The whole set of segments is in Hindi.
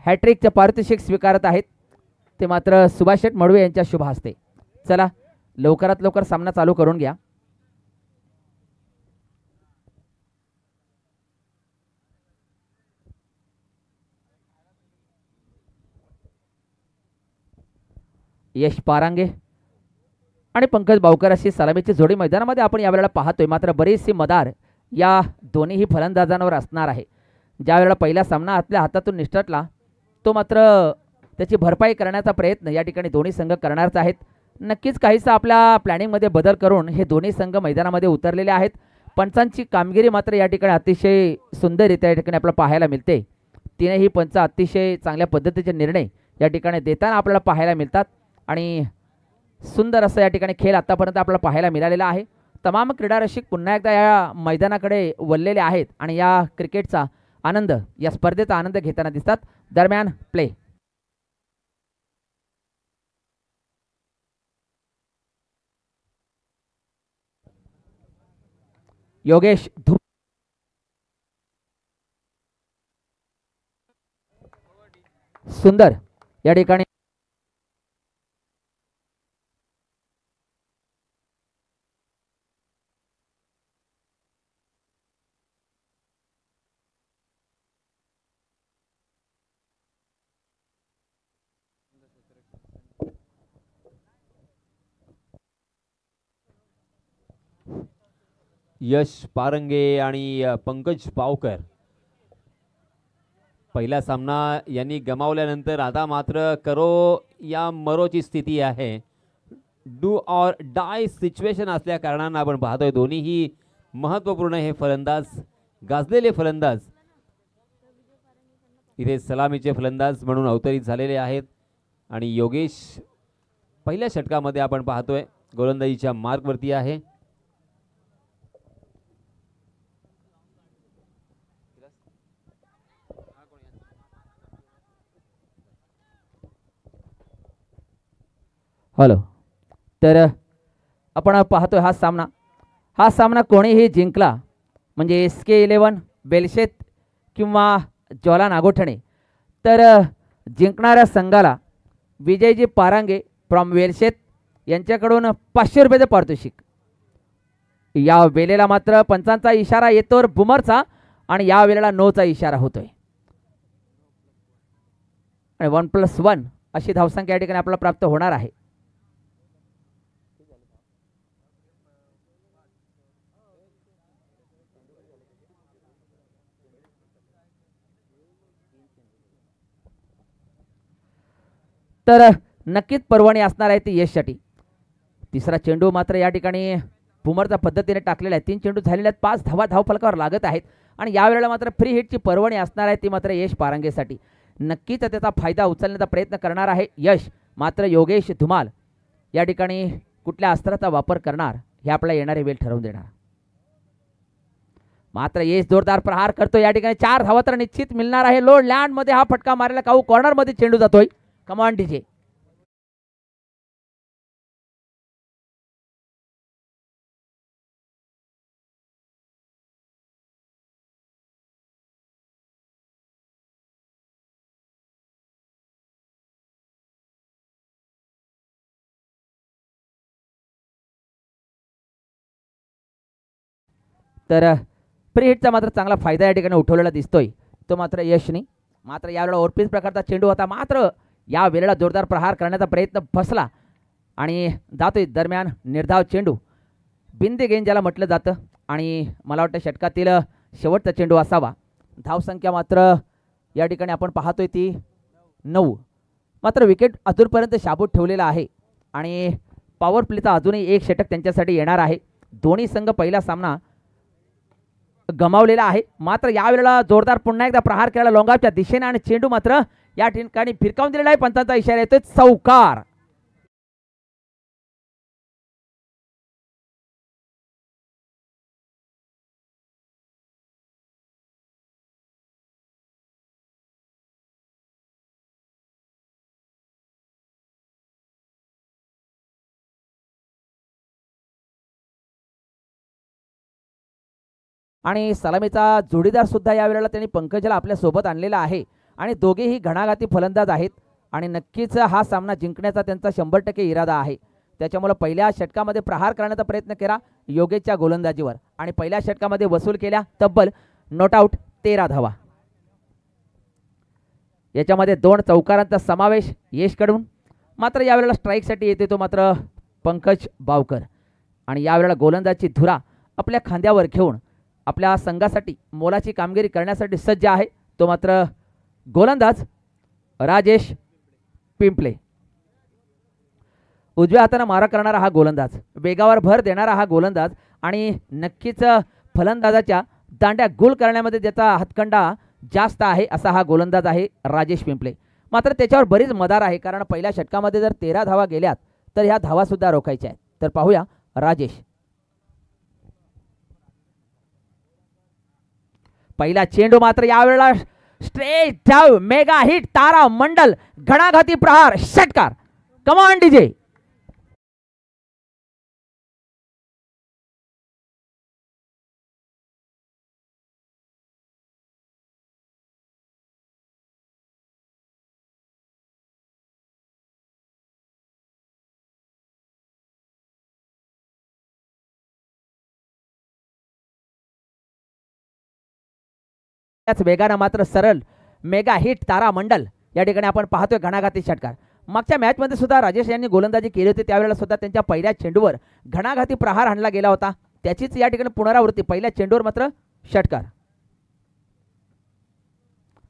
हॅट्रिकचे पारितोषिक स्वीकारत आहेत ते मात्र सुभाष शेठ मडवे यांच्या शुभ हस्ते. चला लवकरात लवकर सामना चालू करून घ्या. यश पारांगे आणि पंकज बावकर अशी सलामीची जोडी मैदानामध्ये आपण यावेळेला पाहतोय. मात्र बरीचशी मदार या दोन्हीही फलंदाजांवर असणार आहे. ज्या वेळेला पहिला सामना आपल्या हातातून निसटला तो मात्र त्याची भरपाई करण्याचा प्रयत्न या ठिकाणी दोन्ही संघ करणारच आहेत. नक्कीच काहीसा आपल्या प्लॅनिंगमध्ये बदल करून हे दोन्ही संघ मैदानामध्ये उतरलेले आहेत. पंचांची कामगिरी मात्र या ठिकाणी अतिशय सुंदररित्या या ठिकाणी आपल्याला पाहायला मिळते. तीनही पंच अतिशय चांगल्या पद्धतीचे निर्णय या ठिकाणी देताना आपल्याला पाहायला मिळतात आणि सुंदर असं या ठिकाणी खेळ आतापर्यंत आपल्याला पाहायला मिळालेला आहे. तमाम क्रीडा रसिक पुन्हा एकदा या मैदानाकडे वळलेले आहेत आणि या क्रिकेटचा आनंद या स्पर्धेचा आनंद घेताना दिसतात. दरम्यान प्ले योगेश सुंदर या ठिकाणी यश पारंगे आणि पंकज बावकर पहिला सामना यांनी गमावल्यानंतर आता मात्र करो या मरोची स्थिती आहे. डू ऑर डाय सिच्युएशन असल्या कारणानं आपण पाहतोय दोन्हीही महत्त्वपूर्ण हे फलंदाज गाजलेले फलंदाज इथे सलामीचे फलंदाज म्हणून अवतरित झालेले आहेत आणि योगेश पहिल्या षटकामध्ये आपण पाहतोय गोलंदाजीच्या मार्कवरती आहे. हॅलो तर आपण पाहतोय हा सामना कोणीही जिंकला म्हणजे SK11 बेलशेत किंवा ज्वाला नागोठणे तर जिंकणाऱ्या संघाला विजयजी पारांगे फ्रॉम वेलशेत यांच्याकडून 500 रुपयाचं पारितोषिक. या वेळेला मात्र पंचांचा इशारा येतो बुमरचा आणि या वेळेला नोचा इशारा होतोय आणि 1+1 अशी धावसंख्या या ठिकाणी आपल्याला प्राप्त होणार आहे. तर नक्कीच पर्वणी असणार आहे ती यशसाठी. तिसरा चेंडू मात्र या ठिकाणी बुमरच्या पद्धतीने टाकलेला आहे. 3 चेंडू झालेले आहेत. 5 धावा धावफलकावर लागत आहेत आणि यावेळेला मात्र फ्री हिटची पर्वणी असणार आहे ती मात्र यश पारांगेसाठी. नक्कीच त्याचा फायदा उचलण्याचा प्रयत्न करणार आहे यश. मात्र योगेश धुमाल या ठिकाणी कुठल्या अस्त्राचा वापर करणार हे आपल्याला येणारे वेळ ठरवून देणार. मात्र यश जोरदार प्रहार करतो. या ठिकाणी 4 धावा तर निश्चित मिळणार आहे. लोड लँड मध्ये हा फटका मारलेला काऊ कॉर्नर मध्ये चेंडू जातोय. कमान डीजे तर फ्री हिटचा मात्र चांगला फायदा या ठिकाणी उठवलेला दिसतोय तो मात्र यशनी. मात्र यावेळेला ओरपीस प्रकारचा चेंडू होता. मात्र या वेळेला जोरदार प्रहार करण्याचा प्रयत्न फसला आणि जातोय. दरम्यान निर्धाव चेंडू बिंदी गेंद ज्याला म्हटलं जातं आणि मला वाटतं षटकातील शेवटचा चेंडू असावा. धावसंख्या मात्र या ठिकाणी आपण पाहतोय ती 9. मात्र विकेट अजूनपर्यंत शाबूत ठेवलेला आहे आणि पॉवर प्लेचा अजूनही एक षटक त्यांच्यासाठी येणार आहे. दोन्ही संघ पहिला सामना गमावलेला आहे. मात्र यावेळेला जोरदार पुन्हा एकदा प्रहार केला लोंगाच्या दिशेने आणि चेंडू मात्र या ठिकाणी फिरकावून दिलेला आहे. पंचांचा इशारा येतोय चौकार. आणि सलामीचा जोडीदार सुद्धा यावेळेला त्यांनी पंकजला आपल्या सोबत आणलेला आहे आणि दोघेही घणाघाती फलंदाज आहेत आणि नक्कीच हा सामना जिंकण्याचा त्यांचा 100% इरादा आहे. त्याच्यामुळे पहिल्या षटकामध्ये प्रहार करण्याचा प्रयत्न केला योगेशच्या गोलंदाजीवर आणि पहिल्या षटकामध्ये वसूल केल्या तब्बल नॉट आउट 13 धावा. याच्यामध्ये 2 चौकारांचा समावेश यशकडून. मात्र यावेळेला स्ट्राईकसाठी येते तो मात्र पंकज बावकर आणि यावेळेला गोलंदाजी धुरा आपल्या खांद्यावर घेऊन आपल्या संघासाठी मोलाची कामगिरी करण्यासाठी सज्ज आहे तो मात्र गोलंदाज राजेश पिंपले. उजव्या हाताने मारा करणारा हा गोलंदाज, वेगावर भर देणारा हा गोलंदाज आणि नक्कीच फलंदाजाच्या दांड्या गोल करण्यामध्ये त्याचा हातखंडा जास्त आहे असा हा गोलंदाज आहे राजेश पिंपले. मात्र त्याच्यावर बरीच मदार आहे कारण पहिल्या षटकामध्ये जर 13 धावा गेल्यात तर ह्या धावा सुद्धा रोखायच्या आहेत. तर पाहूया राजेश. पहिला चेंडू मात्र यावेळेला स्ट्रेट डाव, मेगा हिट, तारा मंडल, घणाघाती प्रहार, षटकार. कमान डीजे. त्याच वेगानं मात्र सरळ मेगा हिट, तारा मंडल या ठिकाणी आपण पाहतोय घणाघाती षटकार. मागच्या मॅचमध्ये सुद्धा राजेश यांनी गोलंदाजी केली होती त्यावेळेला सुद्धा त्यांच्या पहिल्या चेंडूवर घणाघाती प्रहार हाणला गेला होता. त्याचीच या ठिकाणी पुनरावृत्ती. पहिल्या चेंडूवर मात्र षटकार.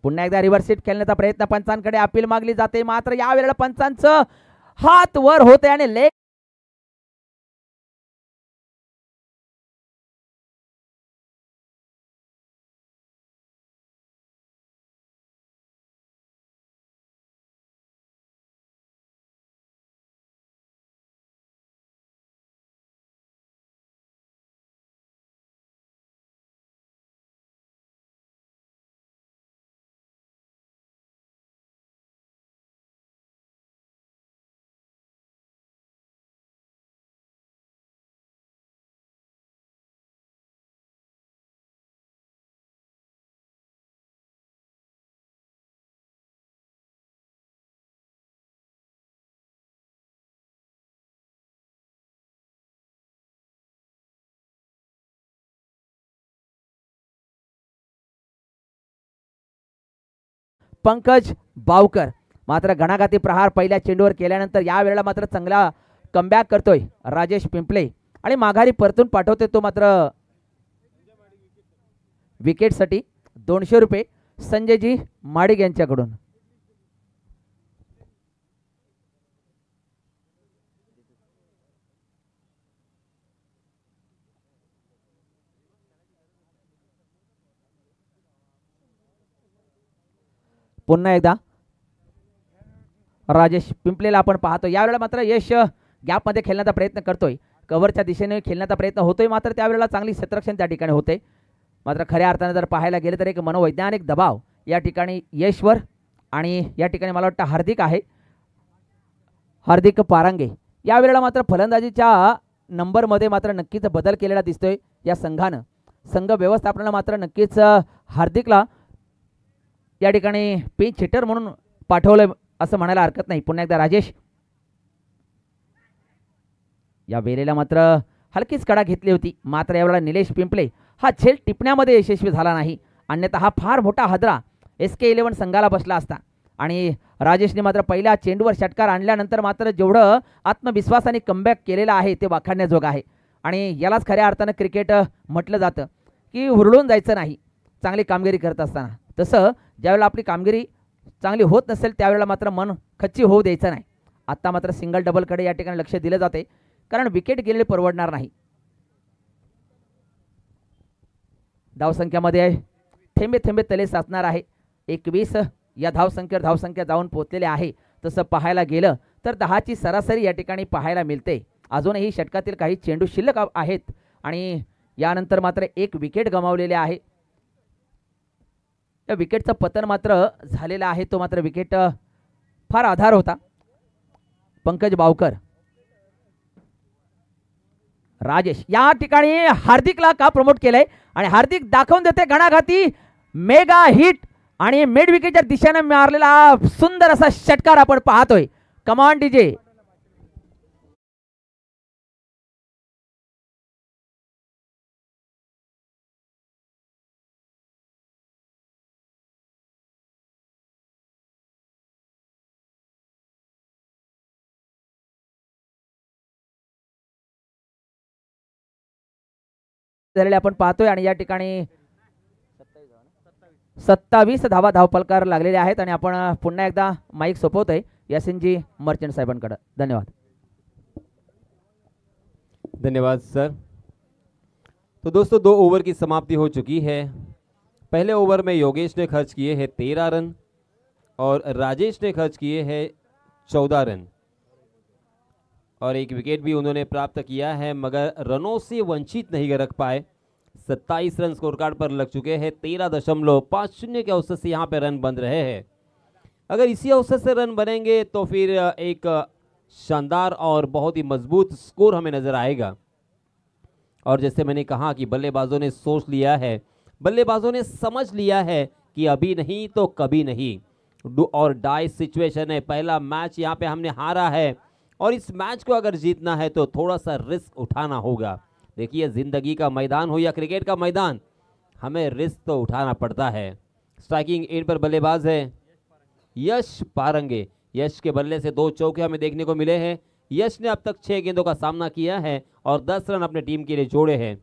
पुन्हा एकदा रिव्हर्स हिट खेळण्याचा प्रयत्न, पंचांकडे अपील मागली जाते मात्र यावेळेला पंचांचं हात वर होते आणि लेग पंकज बावकर मात्र घणाघाती प्रहार पहिल्या चेंडूवर केल्यानंतर यावेळेला मात्र चांगला कमबॅक करतोय राजेश पिंपले आणि माघारी परतून पाठवते तो मात्र विकेटसाठी 200 रुपये संजयजी माडिक यांच्याकडून. पुन्हा एकदा राजेश पिंपलेला आपण पाहतो. यावेळेला मात्र यश गॅपमध्ये खेळण्याचा प्रयत्न करतोय, कव्हरच्या दिशेने खेळण्याचा प्रयत्न होतोय मात्र त्यावेळेला चांगली क्षेत्ररक्षण त्या ठिकाणी होते. मात्र खऱ्या अर्थाने जर पाहायला गेले तर एक मनोवैज्ञानिक दबाव या ठिकाणी यशवर आणि या ठिकाणी मला वाटतं हार्दिक पारांगे. यावेळेला मात्र फलंदाजीच्या नंबरमध्ये मात्र नक्कीच बदल केलेला दिसतोय या संघानं. संघ व्यवस्थापनाला मात्र नक्कीच हार्दिकला या ठिकाणी पिच हिटर म्हणून पाठवलं असं म्हणायला हरकत नाही. पुन्हा एकदा राजेश. या वेळेला मात्र हलकीच कडा घेतली होती मात्र यावेळेला निलेश पिंपले हा झेल टिपण्यामध्ये यशस्वी झाला नाही, अन्यथा हा फार मोठा हादरा SK11 संघाला बसला असता. आणि राजेशने मात्र पहिल्या चेंडूवर षटकार आणल्यानंतर मात्र जेवढं आत्मविश्वासाने कमबॅक केलेला आहे ते वाखाणण्याजोग आहे आणि यालाच खऱ्या अर्थानं क्रिकेट म्हटलं जातं की हुरळून जायचं नाही चांगली कामगिरी करत असताना. तसं ज्यावेळेला आपली कामगिरी चांगली होत नसेल त्यावेळेला मात्र मन खच्ची होऊ द्यायचं नाही. आत्ता मात्र सिंगल डबलकडे या ठिकाणी लक्ष दिलं जाते कारण विकेट गेलेले परवडणार नाही. धावसंख्यामध्ये थेंबे थेंबे तले साचणार आहे. 21 या धावसंख्या जाऊन पोहोचलेले आहे. तसं पाहायला गेलं तर 10ची सरासरी या ठिकाणी पाहायला मिळते. अजूनही षटकातील काही चेंडू शिल्लक आहेत आणि यानंतर मात्र एक विकेट गमावलेले आहे. त्या विकेटचं पतन मात्र झालेलं आहे. तो मात्र विकेट फार आधार होता पंकज बावकर. राजेश या ठिकाणी हार्दिकला का प्रमोट केलंय आणि हार्दिक दाखवून देते घणाघाती मेगा हिट आणि मिड विकेटच्या दिशेने मारलेला सुंदर असा षटकार आपण पाहतोय. कमान डीजे. आपण पाहतोय आणि या ठिकाणी 27 धावा धावफलकार लागलेले आहेत आणि आपण पुन्हा एकदा माईक सोपवतोय यासिनजी मर्चंट साहेबांकडे. धन्यवाद. धन्यवाद सर. तो दोस्तों 2 ओवर की समाप्ति हो चुकी है. पहले ओवर में योगेश ने खर्च किए हैं 13 रन और राजेश ने खर्च किए हैं 14 रन और एक विकेट भी उन्होंने प्राप्त किया है, मगर रनों से वंचित नहीं रख पाए. 27 रन स्कोर कार्ड पर लग चुके हैं. 13.50 के औसत से यहाँ पे रन बन रहे हैं. अगर इसी औसत से रन बनेंगे तो फिर एक शानदार और बहुत ही मजबूत स्कोर हमें नजर आएगा. और जैसे मैंने कहा कि बल्लेबाजों ने सोच लिया है, बल्लेबाजों ने समझ लिया है कि अभी नहीं तो कभी नहीं. डू और डाई सिचुएशन है. पहला मैच यहाँ पे हमने हारा है और इस मैच को अगर जीतना है तो थोड़ा सा रिस्क उठाना होगा. देखिए, जिंदगी का मैदान हो या क्रिकेट का मैदान, हमें रिस्क तो उठाना पड़ता है. स्ट्राइकिंग एंड पर बल्लेबाज है यश पारंगे. यश के बल्ले से 2 चौके हमें देखने को मिले हैं. यश ने अब तक 6 गेंदों का सामना किया है और 10 रन अपने टीम के लिए जोड़े हैं.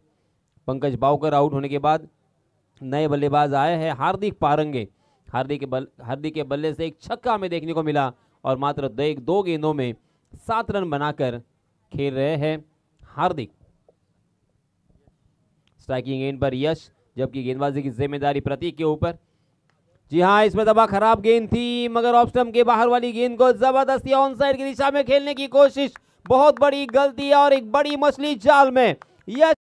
पंकज बावकर आउट होने के बाद नए बल्लेबाज आए हैं हार्दिक पारंगे. हार्दिक के बल्ले से एक छक्का हमें देखने को मिला और मात्र 2 गेंदों में 7 रन बनाकर खेल रहे हैं हार्दिक. स्ट्राइकिंग एंड पर यश, जबकि गेंदबाजी की जिम्मेदारी प्रतीक के ऊपर. जी हाँ, इसमें दबा खराब गेंद थी, मगर ऑफ स्टंप के बाहर वाली गेंद को जबरदस्ती ऑन साइड की दिशा में खेलने की कोशिश. बहुत बड़ी गलती और एक बड़ी मछली जाल में. यश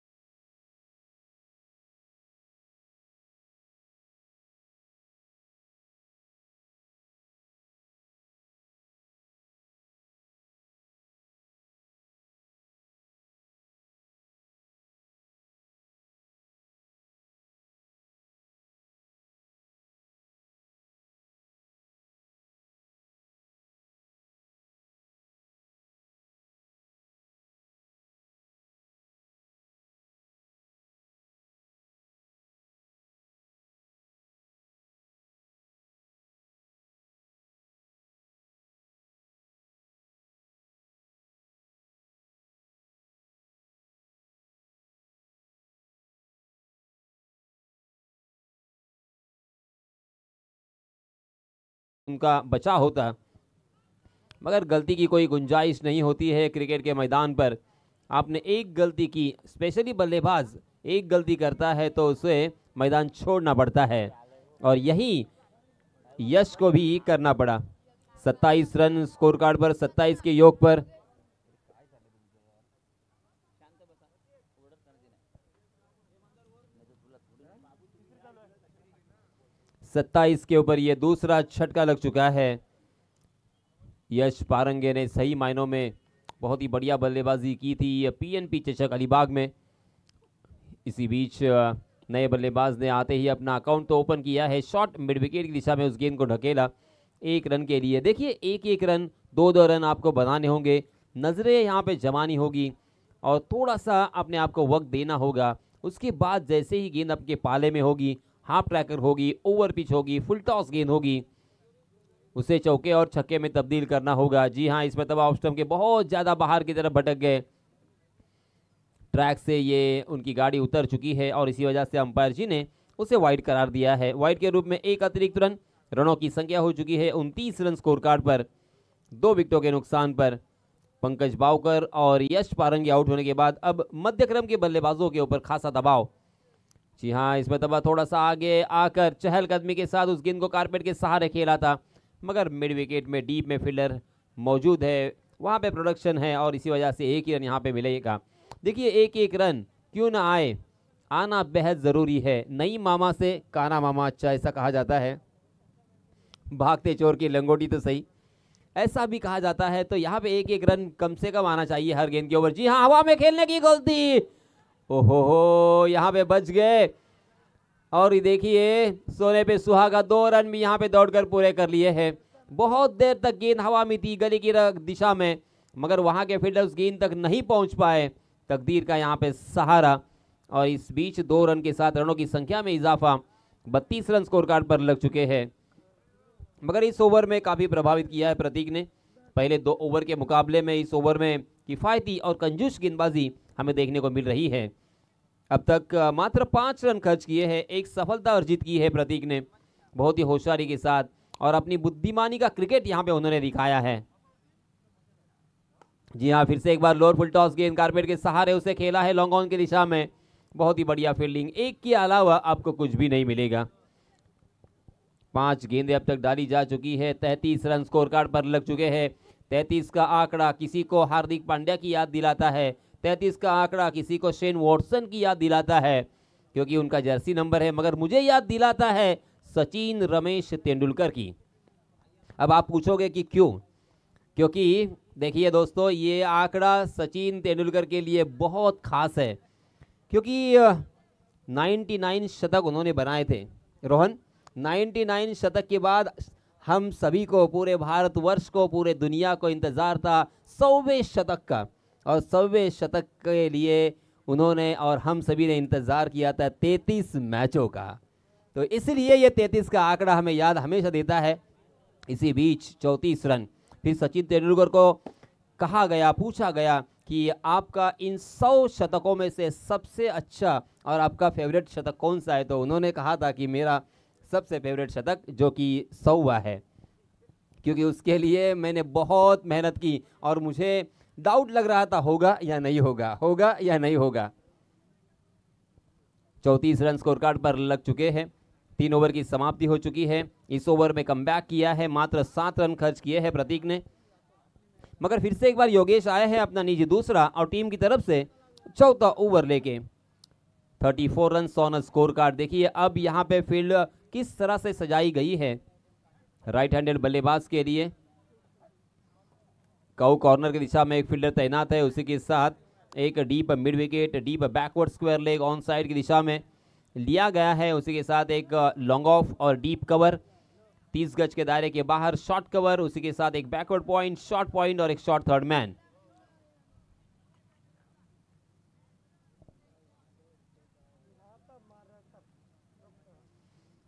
उनका बचा होता, मगर गलती की कोई गुंजाइश नहीं होती है क्रिकेट के मैदान पर. आपने एक गलती की, स्पेशली बल्लेबाज एक गलती करता है तो उसे मैदान छोड़ना पड़ता है और यही यश को भी करना पड़ा. 27 रन स्कोर कार्ड पर, 27 के योग पर. सत्ताईस के ऊपर ये दूसरा छटका लग चुका है. यश पारंगे ने सही मायनों में बहुत ही बढ़िया बल्लेबाजी की थी पीएनपी चषक अलीबाग में. इसी बीच नए बल्लेबाज ने आते ही अपना अकाउंट तो ओपन किया है. शॉट मिड विकेट की दिशा में उस गेंद को ढकेला 1 रन के लिए. देखिए, 1-1 रन, 2-2 रन आपको बनाने होंगे. नजरें यहाँ पे जमानी होगी और थोड़ा सा अपने आप को वक्त देना होगा. उसके बाद जैसे ही गेंद आपके पाले में होगी, हाफ ट्रैकर होगी, ओवर पिच होगी, फुल टॉस गेंद होगी, उसे चौके और छक्के में तब्दील करना होगा. जी हाँ, इसमें तब ऑफ स्टंप के बहुत ज़्यादा बाहर की तरफ भटक गए. ट्रैक से ये उनकी गाड़ी उतर चुकी है और इसी वजह से अंपायर जी ने उसे वाइड करार दिया है. वाइड के रूप में 1 अतिरिक्त रन. रनों की संख्या हो चुकी है 29 रन स्कोर कार्ड पर. 2 विकेटों के नुकसान पर पंकज बावकर और यश पारंगी आउट होने के बाद अब मध्य क्रम के बल्लेबाजों के ऊपर खासा दबाव. जी हाँ, इसमें तबा थोड़ा सा आगे आकर चहलकदमी के साथ उस गेंद को कारपेट के सहारे खेला था, मगर मिड विकेट में डीप में फील्डर मौजूद है, वहाँ पे प्रोडक्शन है और इसी वजह से 1 ही रन यहाँ पे मिलेगा. देखिए, 1-1 रन क्यों ना आए, आना बेहद ज़रूरी है. नई मामा से काना मामा अच्छा, ऐसा कहा जाता है. भागते चोर की लंगोटी तो सही, ऐसा भी कहा जाता है। तो यहाँ पे एक एक रन कम से कम आना चाहिए हर गेंद के ओवर। जी हाँ, हवा में खेलने की गलती, ओहो हो, यहाँ पे बच गए। और ये देखिए सोने पे सुहागा, 2 रन भी यहाँ पे दौड़कर पूरे कर लिए हैं। बहुत देर तक गेंद हवा में थी गली की दिशा में, मगर वहां के फील्डर्स गेंद तक नहीं पहुंच पाए। तकदीर का यहाँ पे सहारा, और इस बीच 2 रन के साथ रनों की संख्या में इजाफा, 32 रन स्कोर कार्ड पर लग चुके हैं। मगर इस ओवर में काफी प्रभावित किया है प्रतीक ने। पहले 2 ओवर के मुकाबले में इस ओवर में किफायती और कंजूस गेंदबाजी हमें देखने को मिल रही है। अब तक मात्र 5 रन खर्च किए हैं, एक सफलता अर्जित की है प्रतीक ने बहुत ही होशियारी के साथ, और अपनी बुद्धिमानी का क्रिकेट यहां पे उन्होंने दिखाया है। जी हां, फिर से एक बार लोअर फुल टॉस गेंद कारपेट के सहारे उसे खेला है लॉन्ग ऑन की दिशा में। बहुत ही बढ़िया फील्डिंग, एक के अलावा आपको कुछ भी नहीं मिलेगा। 5 गेंदें अब तक डाली जा चुकी है, 33 रन स्कोर कार्ड पर लग चुके हैं। 33 का आंकड़ा किसी को हार्दिक पांड्या की याद दिलाता है, 33 का आंकड़ा किसी को शेन वॉटसन की याद दिलाता है क्योंकि उनका जर्सी नंबर है, मगर मुझे याद दिलाता है सचिन रमेश तेंदुलकर की। अब आप पूछोगे कि क्यों? क्योंकि देखिए दोस्तों, ये आंकड़ा सचिन तेंदुलकर के लिए बहुत खास है, क्योंकि 99 शतक उन्होंने बनाए थे। रोहन, 99 शतक के बाद हम सभी को, पूरे भारतवर्ष को, पूरे दुनिया को इंतजार था 100वें शतक का, और 100वें शतक के लिए उन्होंने और हम सभी ने इंतजार किया था 33 मैचों का। तो इसलिए ये 33 का आंकड़ा हमें याद हमेशा देता है। इसी बीच 34 रन, फिर सचिन तेंदुलकर को कहा गया, पूछा गया कि आपका इन 100 शतकों में से सबसे अच्छा और आपका फेवरेट शतक कौन सा है, तो उन्होंने कहा था कि मेरा सबसे फेवरेट शतक जो कि 100वां है, क्योंकि उसके लिए मैंने बहुत मेहनत की और मुझे डाउट लग रहा था होगा या नहीं होगा, होगा या नहीं होगा। 34 रन स्कोर कार्ड पर लग चुके हैं। 3 ओवर की समाप्ति हो चुकी है। इस ओवर में कमबैक किया है, मात्र 7 रन खर्च किए हैं प्रतीक ने। मगर फिर से एक बार योगेश आए हैं अपना निजी दूसरा और टीम की तरफ से चौथा ओवर लेके। 34 रन ऑन स्कोर कार्ड। देखिए अब यहाँ पे फील्ड किस तरह से सजाई गई है राइट हैंडेड बल्लेबाज के लिए। काउ कॉर्नर की दिशा में एक फील्डर तैनात है, उसी के साथ एक deep mid wicket, deep backward square leg on side की दिशा में लिया गया है, उसी के साथ एक लॉन्ग ऑफ और डीप कवर 30 गज के दायरे के बाहर शॉर्ट कवर, उसी के साथ एक बैकवर्ड पॉइंट, शॉर्ट पॉइंट और एक शॉर्ट थर्ड मैन।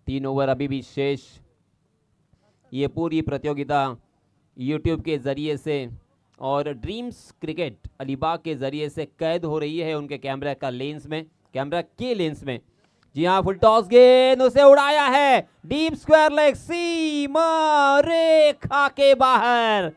तीन ओवर अभी भी शेष। ये पूरी प्रतियोगिता YouTube के जरिए से और ड्रीम्स क्रिकेट अलीबाग के जरिए से कैद हो रही है उनके कैमरा के लेंस में। जी हाँ, फुल टॉस गेंद उसे उड़ाया है डीप स्क्वायर लेग, सीमा रेखा के बाहर।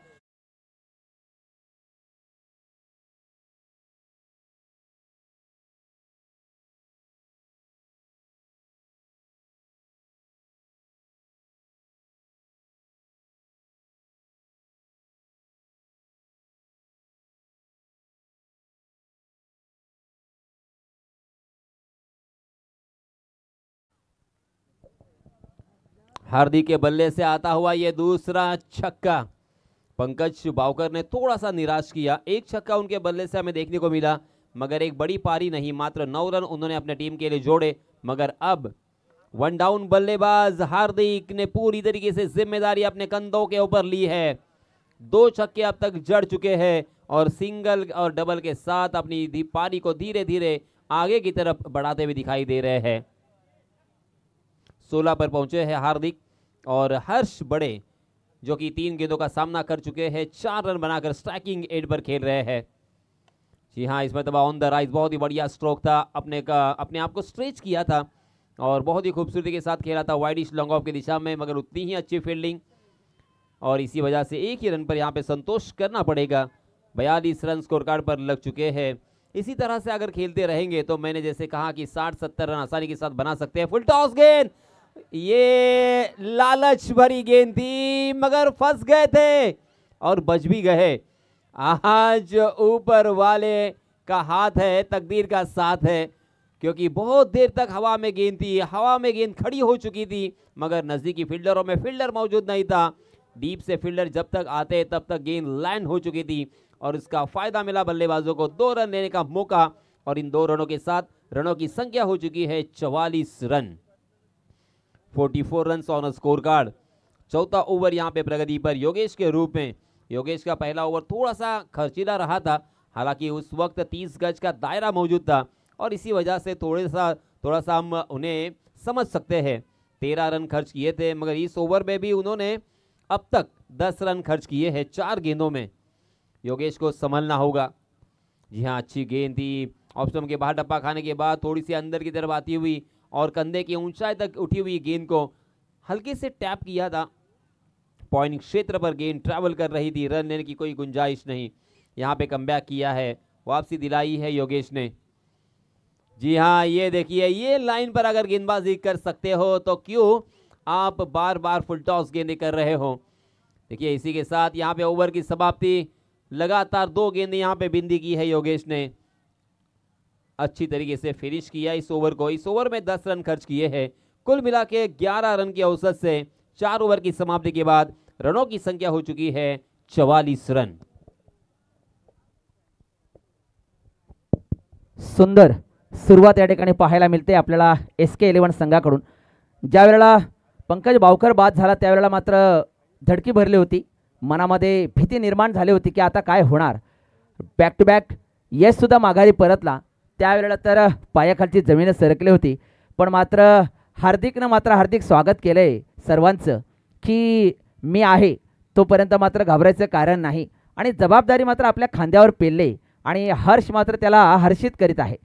हार्दिक के बल्ले से आता हुआ ये दूसरा छक्का पंकज बावकर ने थोड़ा सा निराश किया। एक छक्का उनके बल्ले से हमें देखने को मिला, मगर एक बड़ी पारी नहीं, मात्र 9 रन उन्होंने अपने टीम के लिए जोड़े। मगर अब वन डाउन बल्लेबाज हार्दिक ने पूरी तरीके से जिम्मेदारी अपने कंधों के ऊपर ली है। 2 छक्के अब तक जड़ चुके हैं और सिंगल और डबल के साथ अपनी पारी को धीरे धीरे आगे की तरफ बढ़ाते हुए दिखाई दे रहे हैं। 16 पर पहुंचे हैं हार्दिक और हर्ष बड़े जो कि 3 गेंदों का सामना कर चुके हैं, 4 रन बनाकर स्ट्राइकिंग एड पर खेल रहे हैं। जी हाँ, इस मरतबा ऑन द राइज बहुत ही बढ़िया स्ट्रोक था, अपने आप को स्ट्रेच किया था और बहुत ही खूबसूरती के साथ खेला था वाइडिश लॉन्ग ऑफ की दिशा में, मगर उतनी ही अच्छी फील्डिंग और इसी वजह से एक ही रन पर यहाँ पे संतोष करना पड़ेगा। 42 रन स्कोर कार्ड पर लग चुके हैं। इसी तरह से अगर खेलते रहेंगे तो मैंने जैसे कहा कि 60-70 रन आसानी के साथ बना सकते हैं। फुल टॉस गेंद, ये लालच भरी गेंद थी मगर फंस गए थे और बच भी गए। आज ऊपर वाले का हाथ है, तकदीर का साथ है, क्योंकि बहुत देर तक हवा में गेंद थी, हवा में गेंद खड़ी हो चुकी थी मगर नजदीकी फील्डरों में फील्डर मौजूद नहीं था। डीप से फील्डर जब तक आते तब तक गेंद लैंड हो चुकी थी और इसका फायदा मिला बल्लेबाजों को 2 रन लेने का मौका और इन 2 रनों के साथ रनों की संख्या हो चुकी है 44 run. 44 run on score card. चौथा ओवर यहाँ पे प्रगति पर योगेश के रूप में। योगेश का पहला ओवर थोड़ा सा खर्चीला रहा था, हालांकि उस वक्त 30 गज का दायरा मौजूद था और इसी वजह से थोड़ा सा हम उन्हें समझ सकते हैं। 13 रन खर्च किए थे, मगर इस ओवर में भी उन्होंने अब तक 10 रन खर्च किए हैं 4 गेंदों में। योगेश को संभलना होगा। जी हाँ, अच्छी गेंद थी, ऑप्शन के बाहर टप्पा खाने के बाद थोड़ी सी अंदर की तरफ आती हुई और कंधे की ऊंचाई तक उठी हुई गेंद को हल्के से टैप किया था। पॉइंट क्षेत्र पर गेंद ट्रैवल कर रही थी, रन लेने की कोई गुंजाइश नहीं। यहाँ पे कमबैक किया है, वापसी दिलाई है योगेश ने। जी हाँ, ये देखिए, ये लाइन पर अगर गेंदबाजी कर सकते हो तो क्यों आप बार बार फुल टॉस गेंदें कर रहे हो। देखिए, इसी के साथ यहाँ पे ओवर की समाप्ति। लगातार 2 गेंदें यहाँ पे बिंदी की है योगेश ने। अच्छी तरीके से फिनिश किया इस ओवर को। इस ओवर में 10 रन खर्च किए हैं। कुल मिला के 11 रन की औसत से 4 ओवर की समाप्ति के बाद रनों की संख्या हो चुकी है 44 रन। सुंदर सुरुवात या ठिकाणी पाहायला मिळते आपल्याला SK11 संघाकडून। ज्या वेळेला पंकज बावकर बाद झाला त्यावेळेला मात्र धडकी भरली होती, मनामध्ये भीती निर्माण झाली होती की आता काय होणार। बॅक टू बॅक यश सुद्धा माघारी परतला, त्यावेळेला तर पायाखालची जमीन सरकली होती, पण मात्र हार्दिकनं मात्र हार्दिक स्वागत केलंय सर्वांचं की मी आहे तोपर्यंत मात्र घाबरायचं कारण नाही आणि जबाबदारी मात्र आपल्या खांद्यावर पेलले आणि हर्ष मात्र त्याला हर्षित करीत आहे।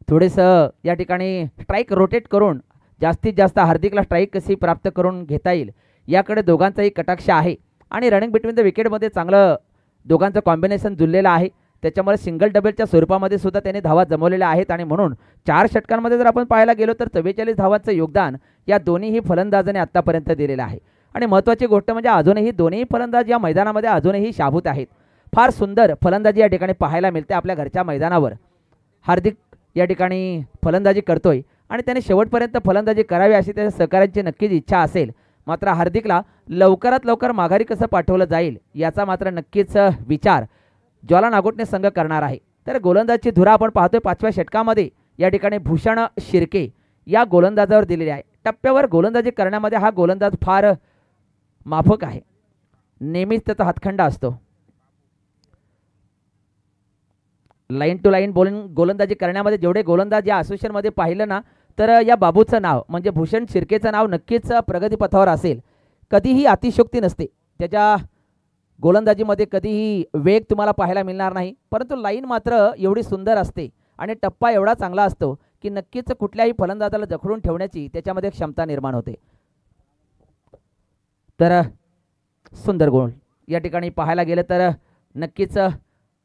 थोडेसं या ठिकाणी स्ट्राईक रोटेट करून जास्तीत जास्त हार्दिकला स्ट्राईक कशी प्राप्त करून घेता येईल याकडे दोघांचाही कटाक्ष आहे आणि रनिंग बिटवीन द विकेटमध्ये चांगलं दोघांचं कॉम्बिनेशन जुळलेलं आहे। त्याच्यामुळे सिंगल डबलच्या स्वरूपामध्ये सुद्धा त्याने धावा जमवलेल्या आहेत आणि म्हणून 4 षटकांमध्ये जर आपण पाहायला गेलो तर 44 धावांचं योगदान या दोन्हीही फलंदाजाने आत्तापर्यंत दिलेलं आहे। आणि महत्त्वाची गोष्ट म्हणजे अजूनही दोन्ही फलंदाज या मैदानामध्ये अजूनही शाबूत आहेत। फार सुंदर फलंदाजी या ठिकाणी पाहायला मिळते आपल्या घरच्या मैदानावर। हार्दिक या ठिकाणी फलंदाजी करतोय आणि त्याने शेवटपर्यंत फलंदाजी करावी अशी त्याच्या सहकाऱ्यांची नक्कीच इच्छा असेल, मात्र हार्दिकला लवकरात लवकर माघारी कसं पाठवलं जाईल याचा मात्र नक्कीच विचार ज्वाला नागोटने संघ करणार आहे। तर गोलंदाजची धुरा आपण पाहतोय 5व्या षटकामध्ये या ठिकाणी भूषण शिर्के या गोलंदाजावर दिलेली आहे। टप्प्यावर गोलंदाजी करण्यामध्ये हा गोलंदाज फार माफक आहे, नेहमीच त्याचा हातखंडा असतो। लाईन टू लाईन गोलंदाजी करण्यामध्ये जेवढे गोलंदाज या असोसिएशनमध्ये पाहिलं ना तर या बाबूचं नाव म्हणजे भूषण शिर्केचं नाव नक्कीच प्रगतीपथावर असेल। कधीही अतिशयोक्ती नसते त्याच्या गोलंदाजीमध्ये, कधीही वेग तुम्हाला पाहायला मिळणार नाही, परंतु लाईन मात्र एवढी सुंदर असते आणि टप्पा एवढा चांगला असतो की नक्कीच कुठल्याही फलंदाजाला जखडून ठेवण्याची त्याच्यामध्ये क्षमता निर्माण होते। तर सुंदर गोल या ठिकाणी पाहायला गेलं तर नक्कीच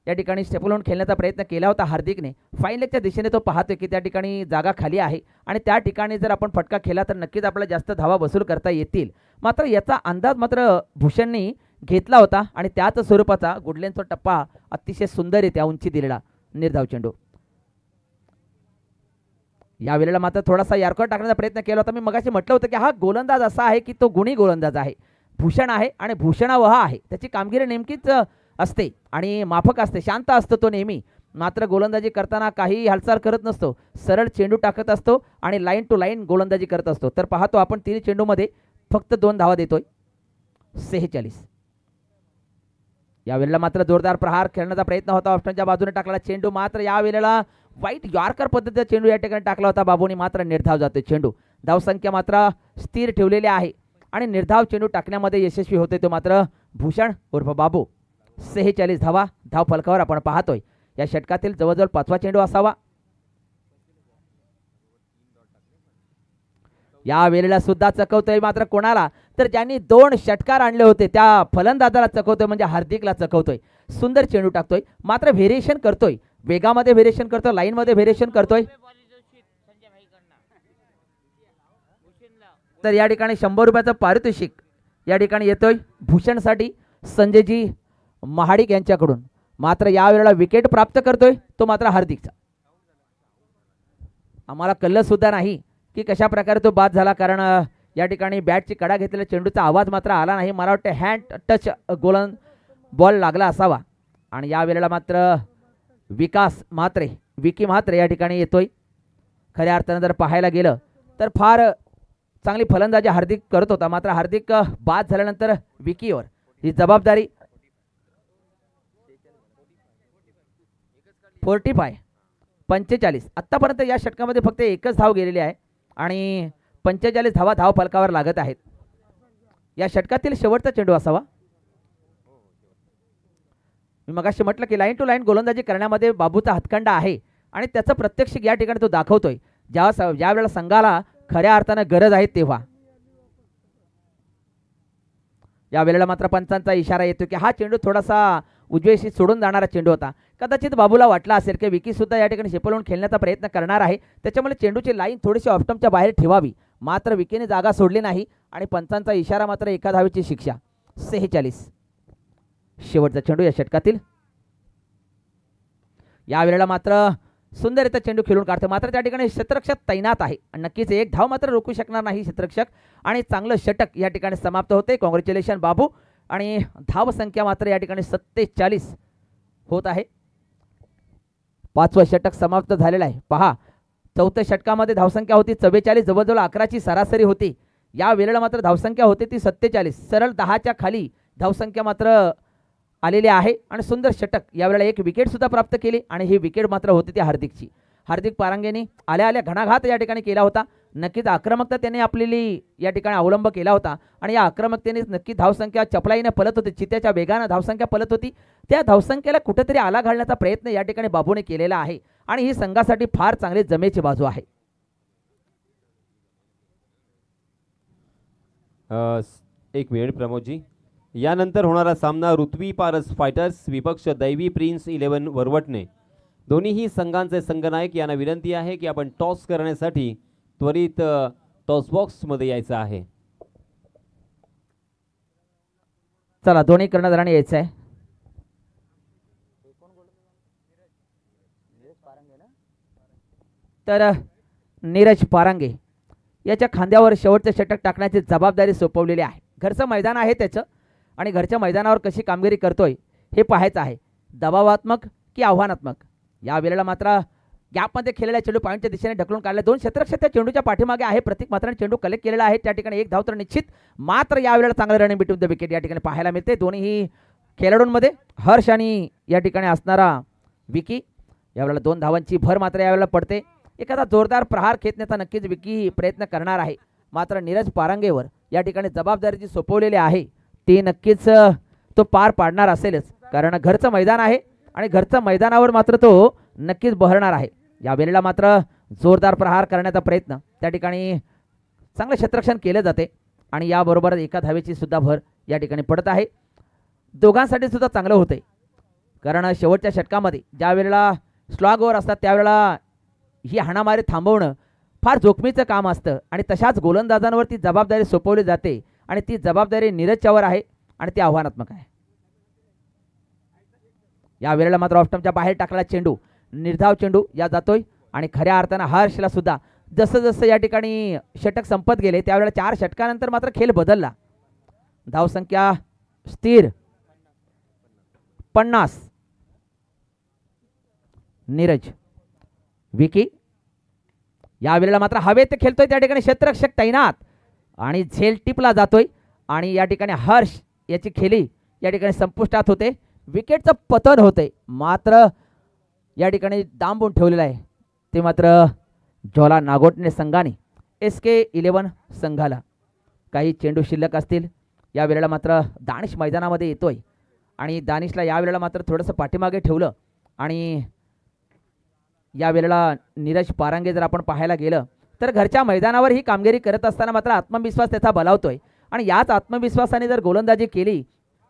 या ठिकाणी स्टेपलून खेळण्याचा प्रयत्न केला होता हार्दिकने। फाईन लेगच्या दिशेने तो पाहतोय की त्या ठिकाणी जागा खाली आहे आणि त्या ठिकाणी जर आपण फटका खेळला तर नक्कीच आपल्याला जास्त धावा वसूल करता येतील, मात्र याचा अंदाज मात्र भूषणनी घेतला होता आणि त्याच स्वरूपाचा गुडलेनचा टप्पा अतिशय सुंदररित्या उंची दिलेला निर्धाव चेंडू। या वेळेला मात्र थोडासा यार्कर टाकण्याचा प्रयत्न केला होता। मी मगाशी म्हटलं होतं की हा गोलंदाज असा आहे की तो गुणी गोलंदाज आहे, भूषण आहे आणि भूषणावह आहे, त्याची कामगिरी नेमकीच असते आणि माफक असते, शांत असतो तो नेहमी, मात्र गोलंदाजी करताना काही हालचाल करत नसतो, सरळ चेंडू टाकत असतो आणि लाईन टू लाईन गोलंदाजी करत असतो। तर पाहतो आपण 3 चेंडूमध्ये फक्त 2 धावा देतोय, 46। या वेळेला मात्र जोरदार प्रहार खेळण्याचा प्रयत्न होता, ऑप्शनच्या बाजूने टाकला चेंडू, मात्र या वेळेला वाईट यॉर्कर पद्धतीचा चेंडू या ठिकाणी टाकला होता बाबूनी, मात्र निर्धाव जातोय चेंडू। धावसंख्या मात्र स्थिर ठेवलेली आहे आणि निर्धाव चेंडू टाकण्यामध्ये यशस्वी होते तो मात्र भूषण उर्फ बाबू। 46 धावा धाव फलकावर आपण पाहतोय। या षटकातील जवळजवळ 5वा चेंडू असावा। या वेळेला सुद्धा चकवतोय, मात्र कोणाला तर ज्यांनी 2 षटकार आणले होते त्या फलंदाजाला चकवतोय, म्हणजे हार्दिकला चकवतोय। सुंदर चेंडू टाकतोय, मात्र व्हेरिएशन करतोय, वेगामध्ये व्हेरिएशन करतोय, लाईनमध्ये व्हेरिएशन करतोय। तर या ठिकाणी 100 रुपयाचं पारितोषिक या ठिकाणी येतोय भूषणसाठी संजयजी महाडिक यांच्याकडून, मात्र या वेळेला विकेट प्राप्त करतोय तो मात्र हार्दिकचा। आम्हाला कळलं सुद्धा नाही की कशा प्रकारे तो बाद झाला, कारण या ठिकाणी बॅटची कडा घेतलेल्या चेंडूचा आवाज मात्र आला नाही. मला वाटतं हँड टच गोलन बॉल लागला असावा. आणि या वेळेला मात्र विकी म्हात्रे या ठिकाणी येतोय. खऱ्या अर्थानं जर पाहायला गेलं तर फार चांगली फलंदाजी हार्दिक करत होता, मात्र हार्दिक बाद झाल्यानंतर विकीवर ही जबाबदारी 45 आत्तापर्यंत या षटकामध्ये फक्त एकच धाव गेलेली आहे आणि 45 धावा धाव फलकावर लागत आहेत. या षटकातील शेवटचा चेंडू असावा. मी मगाशी म्हटलं की लाईन टू लाईन गोलंदाजी करण्यामध्ये बाबूचा हातखंडा आहे आणि त्याचं प्रत्यक्ष या ठिकाणी तो दाखवतोय. ज्या वेळेला संघाला खऱ्या अर्थानं गरज आहे तेव्हा. या वेळेला मात्र पंचांचा इशारा येतो की हा चेंडू थोडासा उजवेशी सोडून जाणारा चेंडू होता. कदाचित बाबूला वाटला असेल की विकी सुद्धा या ठिकाणी शेपलवून खेळण्याचा प्रयत्न करणार आहे, त्याच्यामुळे चेंडूची लाईन थोडीशी ऑफस्टंपच्या बाहेर ठेवावी, मात्र विकीने जागा सोडली नाही आणि पंचांचा इशारा मात्र एका धावेची शिक्षा. 46 शेवटचा चेंडू या षटकातील. या वेळेला मात्र सुंदररित्या चेंडू खेळून काढतो, मात्र त्या ठिकाणी क्षेत्ररक्षक तैनात आहे. नक्कीच एक धाव मात्र रोखू शकणार नाही क्षेत्ररक्षक आणि चांगलं षटक या ठिकाणी समाप्त होते. कॉंग्रॅच्युलेशन बाबू. आणि धाव संख्या मात्र या ठिकाणी 47 होत आहे. 5वं षटक समाप्त झालेलं आहे. पहा, 4थ्या षटकामध्ये धावसंख्या होती 44, जवळजवळ 11ची सरासरी होती. या वेळेला मात्र धावसंख्या होती ती 47, सरळ 10च्या खाली धावसंख्या मात्र आलेली आहे. आणि सुंदर षटक यावेळेला एक विकेट सुद्धा प्राप्त केली आणि ही विकेट मात्र होती ती हार्दिकची. हार्दिक पारांगेने आल्या घणाघात या ठिकाणी केला होता. नक्कीच आक्रमकता त्याने आपलेली या ठिकाणी अवलंब केला होता आणि या आक्रमकतेने नक्की धावसंख्या चपलाईने पलत होती, चित्त्याच्या वेगानं धावसंख्या पलत होती. त्या धावसंख्येला कुठेतरी आला घालण्याचा प्रयत्न या ठिकाणी बाबूने केलेला आहे आणि ही संघासाठी फार चांगली जमेची बाजू आहे. एक मिनिट प्रमोदजी. यानंतर होणारा सामना ऋत्वी पारस फायटर्स विपक्ष दैवी प्रिन्स 11 वरवटणे. दोन्हीही संघांचे संघनायक यांना विनंती आहे की आपण टॉस करण्यासाठी त्वरित टॉस बॉक्समध्ये यायचं आहे. चला, दोन्ही कर्णधारांनी यायचं आहे. तर नीरज पारांगे याच्या खांद्यावर शेवटचं षटक टाकण्याची जबाबदारी सोपवलेली आहे. घरचं मैदान आहे त्याचं आणि घरच्या मैदानावर कशी कामगिरी करतोय हे पाहायचं आहे. दबावात्मक की आव्हानात्मक. या वेळेला मात्र गॅपमध्ये खेळलेला चेंडू पॉईंटच्या दिशेने ढकलून काढला. 2 क्षेत्ररक्षक त्या चेंडूच्या पाठीमागे आहे. प्रतीक मात्राने चेंडू कलेक्ट केलेला आहे. त्या ठिकाणी एक धाव तर निश्चित, मात्र या वेळेला चांगलं रनिंग बिटवीन द विकेट या ठिकाणी पाहायला मिळते. दोन्ही खेळाडूंमध्ये हर्ष आणि या ठिकाणी असणारा विकी. यावेळेला 2 धावांची भर मात्र यावेळेला पडते. एखादा जोरदार प्रहार खेचण्याचा नक्कीच विकी प्रयत्न करणार आहे, मात्र नीरज पारांगेवर या ठिकाणी जबाबदारी जी सोपवलेली आहे ती नक्कीच तो पार पाडणार असेलच, कारण घरचं मैदान आहे आणि घरच्या मैदानावर मात्र तो नक्कीच बहरणार आहे. या वेळेला मात्र जोरदार प्रहार करण्याचा प्रयत्न त्या ठिकाणी चांगलं क्षेत्ररक्षण केले जाते आणि याबरोबर एका धावेची सुद्धा भर या ठिकाणी पडत आहे. दोघांसाठी सुद्धा चांगलं होते, कारण शेवटच्या षटकामध्ये ज्या वेळेला स्लॉग ओव्हर असतात त्यावेळेला ही हाणामारी थांबवणं फार जोखमीचं काम असतं आणि तशाच गोलंदाजांवर ती जबाबदारी सोपवली जाते आणि ती जबाबदारी नीरजच्यावर आहे आणि ती आव्हानात्मक आहे. या वेळेला मात्र ऑफस्टंपच्या बाहेर टाकला चेंडू, निर्धाव चेंडू या जातोय आणि खऱ्या अर्थानं हर्षला सुद्धा जसं जसं या ठिकाणी षटक संपत गेले त्यावेळेला 4 षटकानंतर मात्र खेळ बदलला. धावसंख्या स्थिर 50. नीरज विकी या वेळेला मात्र हवेत खेळतोय, त्या ठिकाणी क्षेत्ररक्षक तैनात आणि झेल टिपला जातोय आणि या ठिकाणी हर्ष याची खेळी या ठिकाणी संपुष्टात होते. विकेटचं पतन होते, मात्र या ठिकाणी डांबून ठेवलेलं आहे ते मात्र ज्वाला नागोटणे संघाने. SK11 संघाला काही चेंडू शिल्लक असतील. या वेळेला मात्र दानिश मैदानामध्ये येतोय आणि दानिशला या वेळेला मात्र थोडंसं पाठीमागे ठेवलं आणि या वेळेला नीरज पारांगे जर आपण पाहायला गेलं तर घरच्या मैदानावर ही कामगिरी करत असताना मात्र आत्मविश्वास त्याचा बलावतोय आणि याच आत्मविश्वासाने जर गोलंदाजी केली,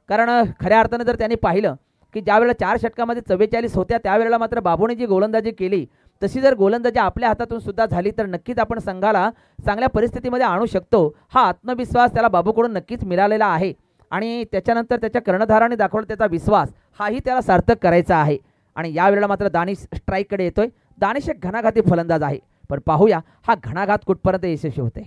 कारण खऱ्या अर्थानं जर त्यांनी पाहिलं की ज्या वेळेला 4 षटकामध्ये 44 होत्या त्यावेळेला मात्र बाबूने जी गोलंदाजी केली तशी जर गोलंदाजी आपल्या हातातून सुद्धा झाली तर नक्कीच आपण संघाला चांगल्या परिस्थितीमध्ये आणू शकतो. हा आत्मविश्वास त्याला बाबूकडून नक्कीच मिळालेला आहे आणि त्याच्यानंतर त्याच्या कर्णधाराने दाखवला त्याचा विश्वास हाही त्याला सार्थक करायचा आहे. आणि या वेळेला मात्र दानिश स्ट्राईककडे येतोय. दानिश एक घणाघाती फलंदाज आहे, पण पाहूया हा घणाघात कुठपर्यंत यशस्वी होते.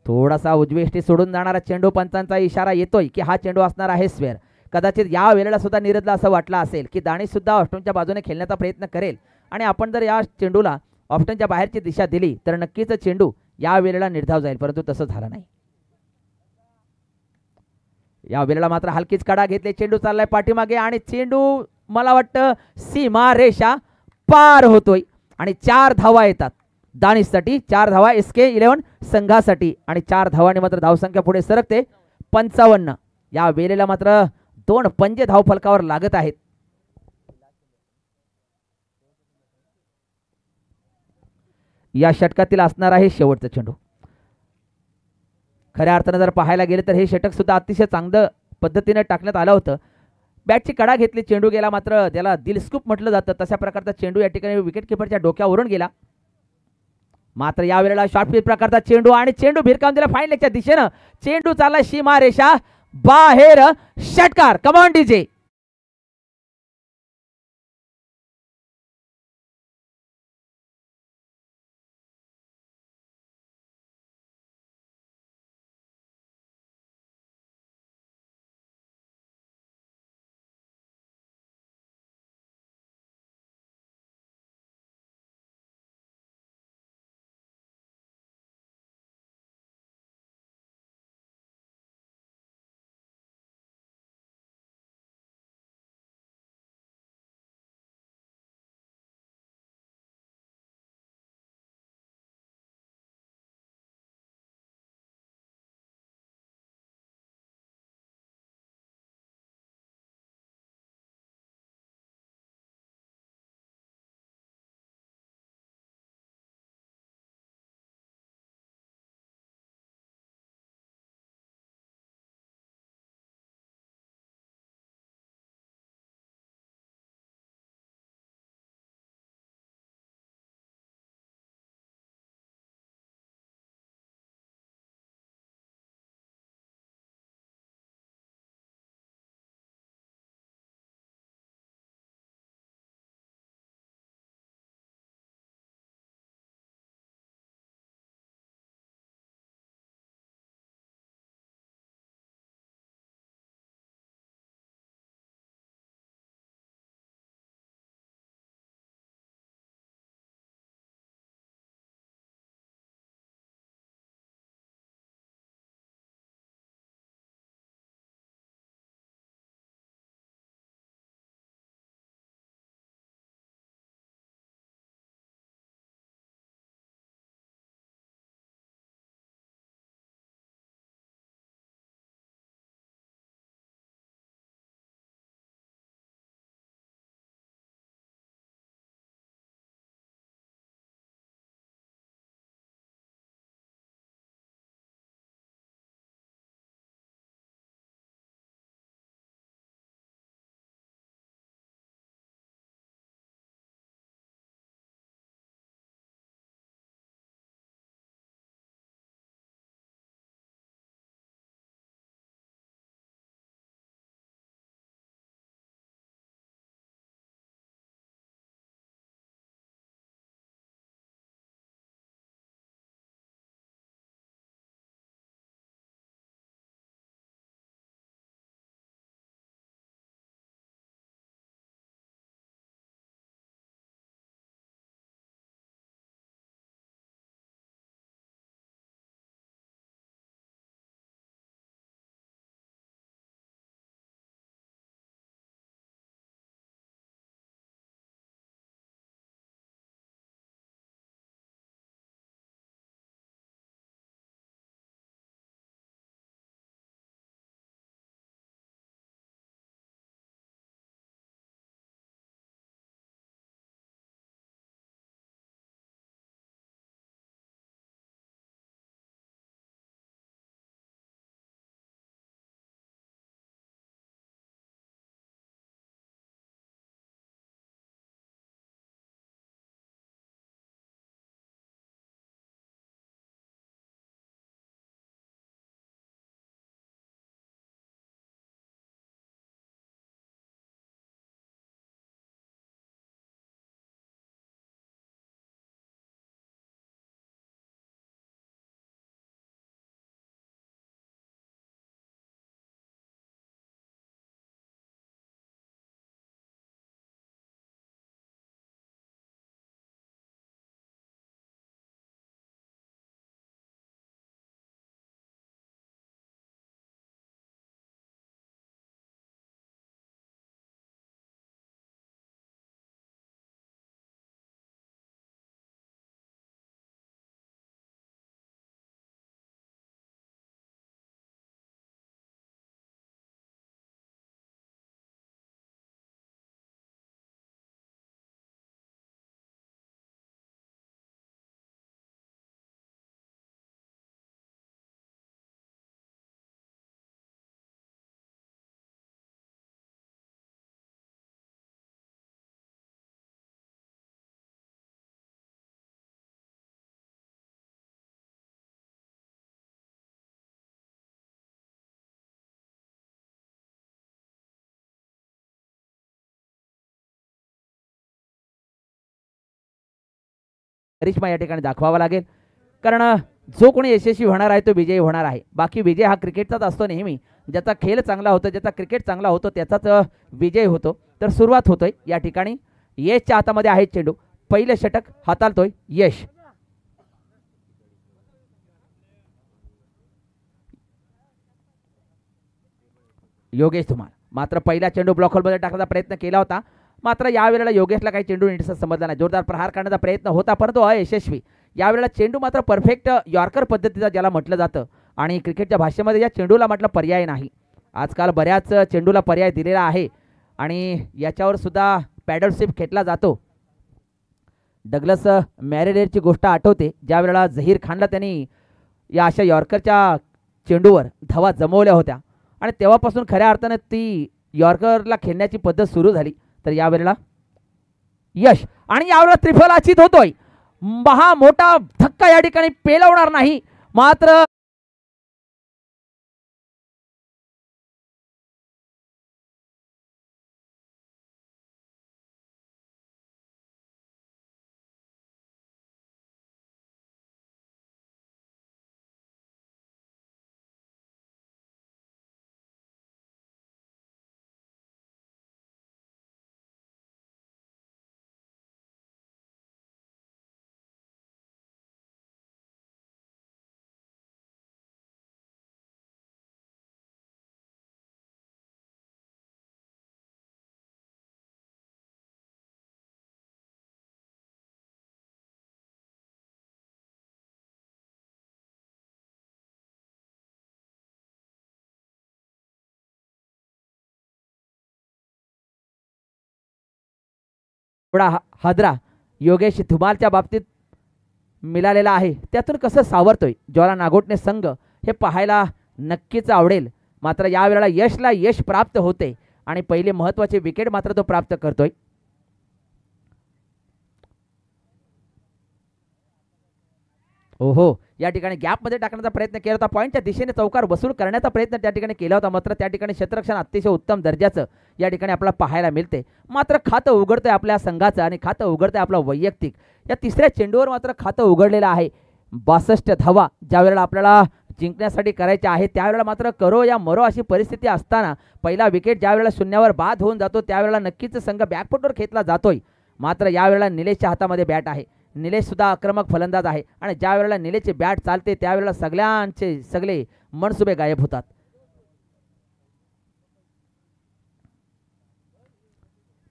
थोडासा उजवीष्टी सोडून जाणारा चेंडू, पंचांचा इशारा येतोय की हा चेंडू असणार आहे स्क्वेअर. कदाचित या वेळेला सुद्धा नीरजला असं वाटलं असेल की दानिश सुद्धा ऑस्टनच्या बाजूने खेळण्याचा प्रयत्न करेल आणि आपण जर या चेंडूला ऑस्टनच्या बाहेरची दिशा दिली तर नक्कीच चेंडू या वेळेला निर्धाव जाईल, परंतु तसं झालं नाही. या वेळेला मात्र हलकीच कडा घेतले, चेंडू चाललाय पाठीमागे आणि चेंडू मला वाटतं सीमा रेषा पार होतोय आणि 4 धावा येतात दानिशसाठी. 4 धावा SK11 संघासाठी आणि 4 धावांनी मात्र धावसंख्या पुढे सरकते 55. या वेळेला मात्र 2 पंजे धाव फलकावर लागत आहेत. या षटकातील असणार आहे शेवटचं चेंडू. खऱ्या अर्थानं जर पाहायला गेले तर हे षटक सुद्धा अतिशय चांगलं पद्धतीने टाकण्यात आलं होतं. बॅटची कडा घेतली, चेंडू गेला, मात्र त्याला दिलस्कूप म्हटलं जातं तशा प्रकारचा चेंडू या ठिकाणी विकेट किपरच्या डोक्यावरून गेला. मात्र या वेळेला शॉर्ट पिच प्रकारचा चेंडू आणि चेंडू भिरकावून दिला फाईनलच्या दिशेनं. चेंडू चालला सीमा रेषा बाहेर. षटकार. Come on DJ. करिश्मा या ठिकाणी दाखवावा लागेल, कारण जो कोणी यशस्वी होणार आहे तो विजयी होणार आहे. बाकी विजय हा क्रिकेटचाच असतो नेहमी. ज्याचा खेळ चांगला होतो, ज्याचा क्रिकेट चांगला होतो त्याचाच विजय होतो. तर सुरुवात होतोय या ठिकाणी. यशच्या हातामध्ये आहे चेंडू. पहिलं षटक हाताळतोय यश. योगेश धुमाळ मात्र पहिला चेंडू ब्लॉक होलमध्ये टाकण्याचा प्रयत्न केला होता, मात्र यावेळेला योगेशला काही चेंडू नीटसा समजला नाही. जोरदार प्रहार करण्याचा प्रयत्न होता परंतु अयशस्वी. यावेळेला चेंडू मात्र परफेक्ट यॉर्कर पद्धतीचा ज्याला म्हटलं जातं, आणि क्रिकेटच्या भाषेमध्ये या चेंडूला म्हटलं पर्याय नाही. आजकाल बऱ्याच चेंडूला पर्याय दिलेला आहे आणि याच्यावर सुद्धा पॅडलशिप खेळला जातो. डगलस मॅरेडेरची गोष्ट आठवते, ज्या वेळेला झहीर खानला त्यांनी या अशा यॉर्करच्या चेंडूवर धावा जमवल्या होत्या आणि तेव्हापासून खऱ्या अर्थाने ती यॉर्करला खेळण्याची पद्धत सुरू झाली. तर यावेळेला यश, आणि यावेळेला त्रिफल अचित होतोय. महा मोठा धक्का या ठिकाणी पेलवणार नाही, मात्र थोडा हादरा योगेश धुमालच्या बाबतीत मिळालेला आहे, त्यातून कसं सावरतोय ज्वाला नागोटणे संघ हे पाहायला नक्कीच आवडेल. मात्र यावेळेला यशला यश प्राप्त होते आणि पहिले महत्त्वाचे विकेट मात्र तो प्राप्त करतोय. ओहो, या ठिकाणी गॅपमध्ये टाकण्याचा प्रयत्न केला होता. पॉईंटच्या दिशेने चौकार वसूल करण्याचा प्रयत्न त्या ठिकाणी केला होता, मात्र त्या ठिकाणी क्षेत्ररक्षण अतिशय उत्तम दर्जाचं या ठिकाणी आपल्याला पाहायला मिळते. मात्र खातं उघडतंय आपल्या संघाचं आणि खातं उघडतंय आपलं वैयक्तिक. या तिसऱ्या चेंडूवर मात्र खातं उघडलेलं आहे. 62 धावा ज्या वेळेला आपल्याला जिंकण्यासाठी करायच्या आहे, त्यावेळेला मात्र करो या मरो अशी परिस्थिती असताना पहिला विकेट ज्या वेळेला शून्यावर बाद होऊन जातो त्यावेळेला नक्कीच संघ बॅकफुटवर खेचला जातोय. मात्र यावेळेला निलेशच्या हातामध्ये बॅट आहे. निलेश सुद्धा आक्रमक फलंदाज आहे आणि ज्या वेळेला निलेशची बॅट चालते त्यावेळेला सगळ्यांचे सगळे मनसुबे गायब होतात.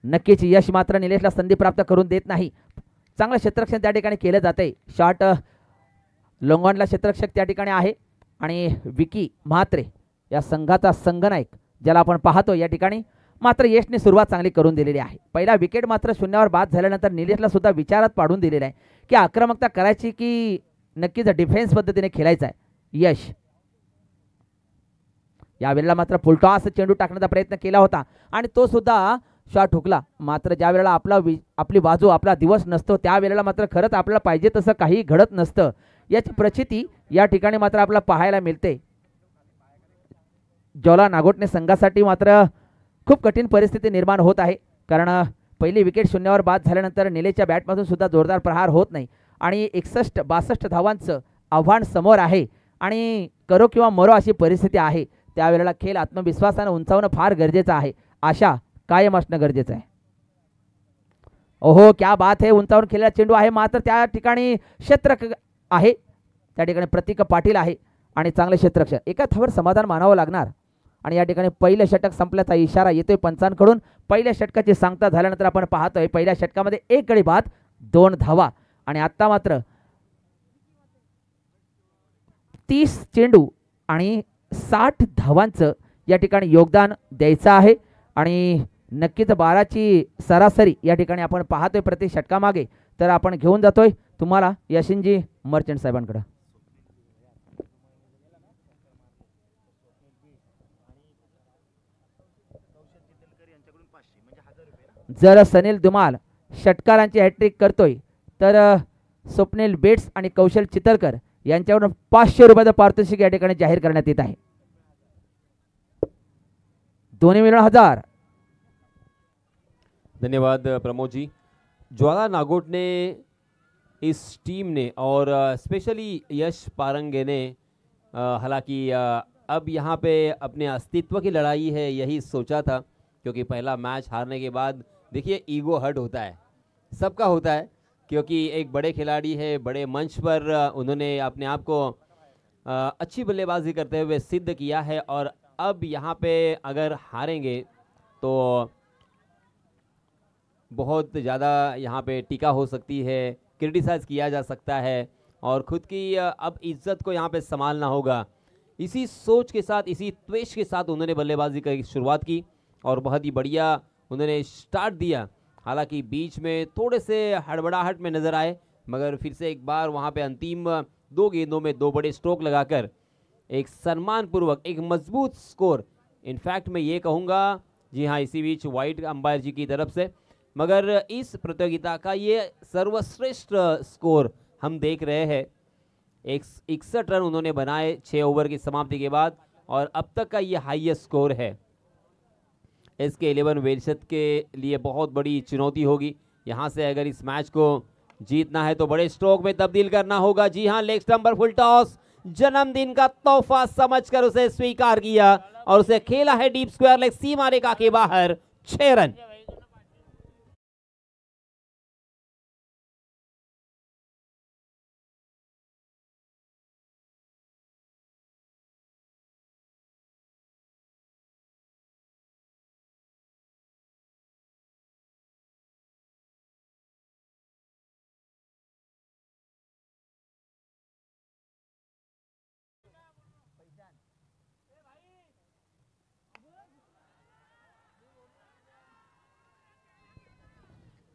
नक्कीच यश मात्र निलेशला संधी प्राप्त करून देत नाही. चांगलं क्षेत्ररक्षण त्या ठिकाणी केलं जाते. शॉट लोंगॉनला क्षेत्ररक्षक त्या ठिकाणी आहे आणि विकी म्हात्रे या संघाचा संघनायक ज्याला आपण पाहतो या ठिकाणी. मात्र यशने सुरुवात चांगली करून दिलेली आहे. पहिला विकेट मात्र शून्यावर बाद झाल्यानंतर निलेशला सुद्धा विचारात पाडून दिलेला आहे की आक्रमकता करायची की नक्कीच डिफेन्स पद्धतीने खेळायचा आहे. यश यावेळेला मात्र फुलटॉस चेंडू टाकण्याचा प्रयत्न केला होता आणि तो सुद्धा शॉट हुकला. मात्र ज्या वेळेला आपली बाजू आपला दिवस नसतो त्यावेळेला मात्र खरंच आपल्याला पाहिजे तसं काही घडत नसतं, याची प्रचिती या ठिकाणी मात्र आपल्याला पाहायला मिळते. ज्वाला नागोटणे संघासाठी मात्र खूप कठीण परिस्थिती निर्माण होत आहे, कारण पहिली विकेट शून्यावर बाद झाल्यानंतर निलेशच्या बॅटमधून सुद्धा जोरदार प्रहार होत नाही आणि 61-62 धावांचं आव्हान समोर आहे आणि करो किंवा मरो अशी परिस्थिती आहे. त्यावेळेला खेळ आत्मविश्वासाने उंचावणं फार गरजेचं आहे. आशा कायम असणं गरजेचं आहे. ओहो, क्या बात आहे. उंचावून खेळलेला चेंडू आहे, मात्र त्या ठिकाणी क्षेत्ररक्षक आहे, त्या ठिकाणी प्रतीक पाटील आहे आणि चांगले क्षेत्ररक्षक. एका धावावर समाधान मानावं लागणार आणि या ठिकाणी पहिलं षटक संपल्याचा इशारा येतोय पंचांकडून. पहिल्या षटकाची सांगता झाल्यानंतर आपण पाहतोय पहिल्या षटकामध्ये 1 गडी बाद 2 धावा आणि आता मात्र 30 चेंडू आणि 60 धावांचं या ठिकाणी योगदान द्यायचं आहे आणि नक्कीच 12ची सरासरी या ठिकाणी आपण पाहतोय प्रति षटकामागे. तर आपण घेऊन जातोय तुम्हाला यशिनजी मर्चंट साहेबांकडे. जर सनील धुमाल षटकारांची हॅट्रिक करतोय तर स्वप्नील बेट्स आणि कौशल चितलकर यांच्याकडून 500 रुपयाचं पारितोषिक या ठिकाणी जाहीर करण्यात येत आहे. दोन्ही मिळून 1000. धन्यवाद प्रमोदजी. ज्वाला नागोटणे इस टीम ने और स्पेशली यश पारंगे ने हालांकि अब यहाँ पे अपने अस्तित्व की लड़ाई है, यही सोचा था, क्योंकि पहला मैच हारने के बाद देखिए ईगो हर्ट होता है, सबका होता है, क्योंकि एक बड़े खिलाड़ी है, बड़े मंच पर उन्होंने अपने आप को अच्छी बल्लेबाजी करते हुए सिद्ध किया है। और अब यहाँ पे अगर हारेंगे तो बहुत ज़्यादा यहाँ पे टीका हो सकती है, क्रिटिसाइज़ किया जा सकता है और ख़ुद की अब इज्जत को यहाँ पे संभालना होगा। इसी सोच के साथ, इसी त्वेष के साथ उन्होंने बल्लेबाजी की शुरुआत की और बहुत ही बढ़िया उन्होंने स्टार्ट दिया। हालांकि बीच में थोड़े से हड़बड़ाहट में नज़र आए, मगर फिर से एक बार वहाँ पे अंतिम 2 गेंदों में 2 बड़े स्ट्रोक लगाकर एक सम्मानपूर्वक एक मजबूत स्कोर, इनफैक्ट मैं ये कहूँगा, जी हाँ, इसी बीच वाइट अंपायर जी की तरफ से, मगर इस प्रतियोगिता का ये सर्वश्रेष्ठ स्कोर हम देख रहे हैं। 61 रन उन्होंने बनाए 6 ओवर की समाप्ति के बाद और अब तक का ये हाईएस्ट स्कोर है। इसके 11 वेलशत के लिए बहुत बड़ी चुनौती होगी। यहाँ से अगर इस मैच को जीतना है तो बड़े स्ट्रोक में तब्दील करना होगा। जी हाँ, लेग स्टंप पर फुल टॉस, जन्मदिन का तोहफा समझकर उसे स्वीकार किया और उसे खेला है डीप स्क्वायर लेग, सीमा रेखा के बाहर, 6 रन।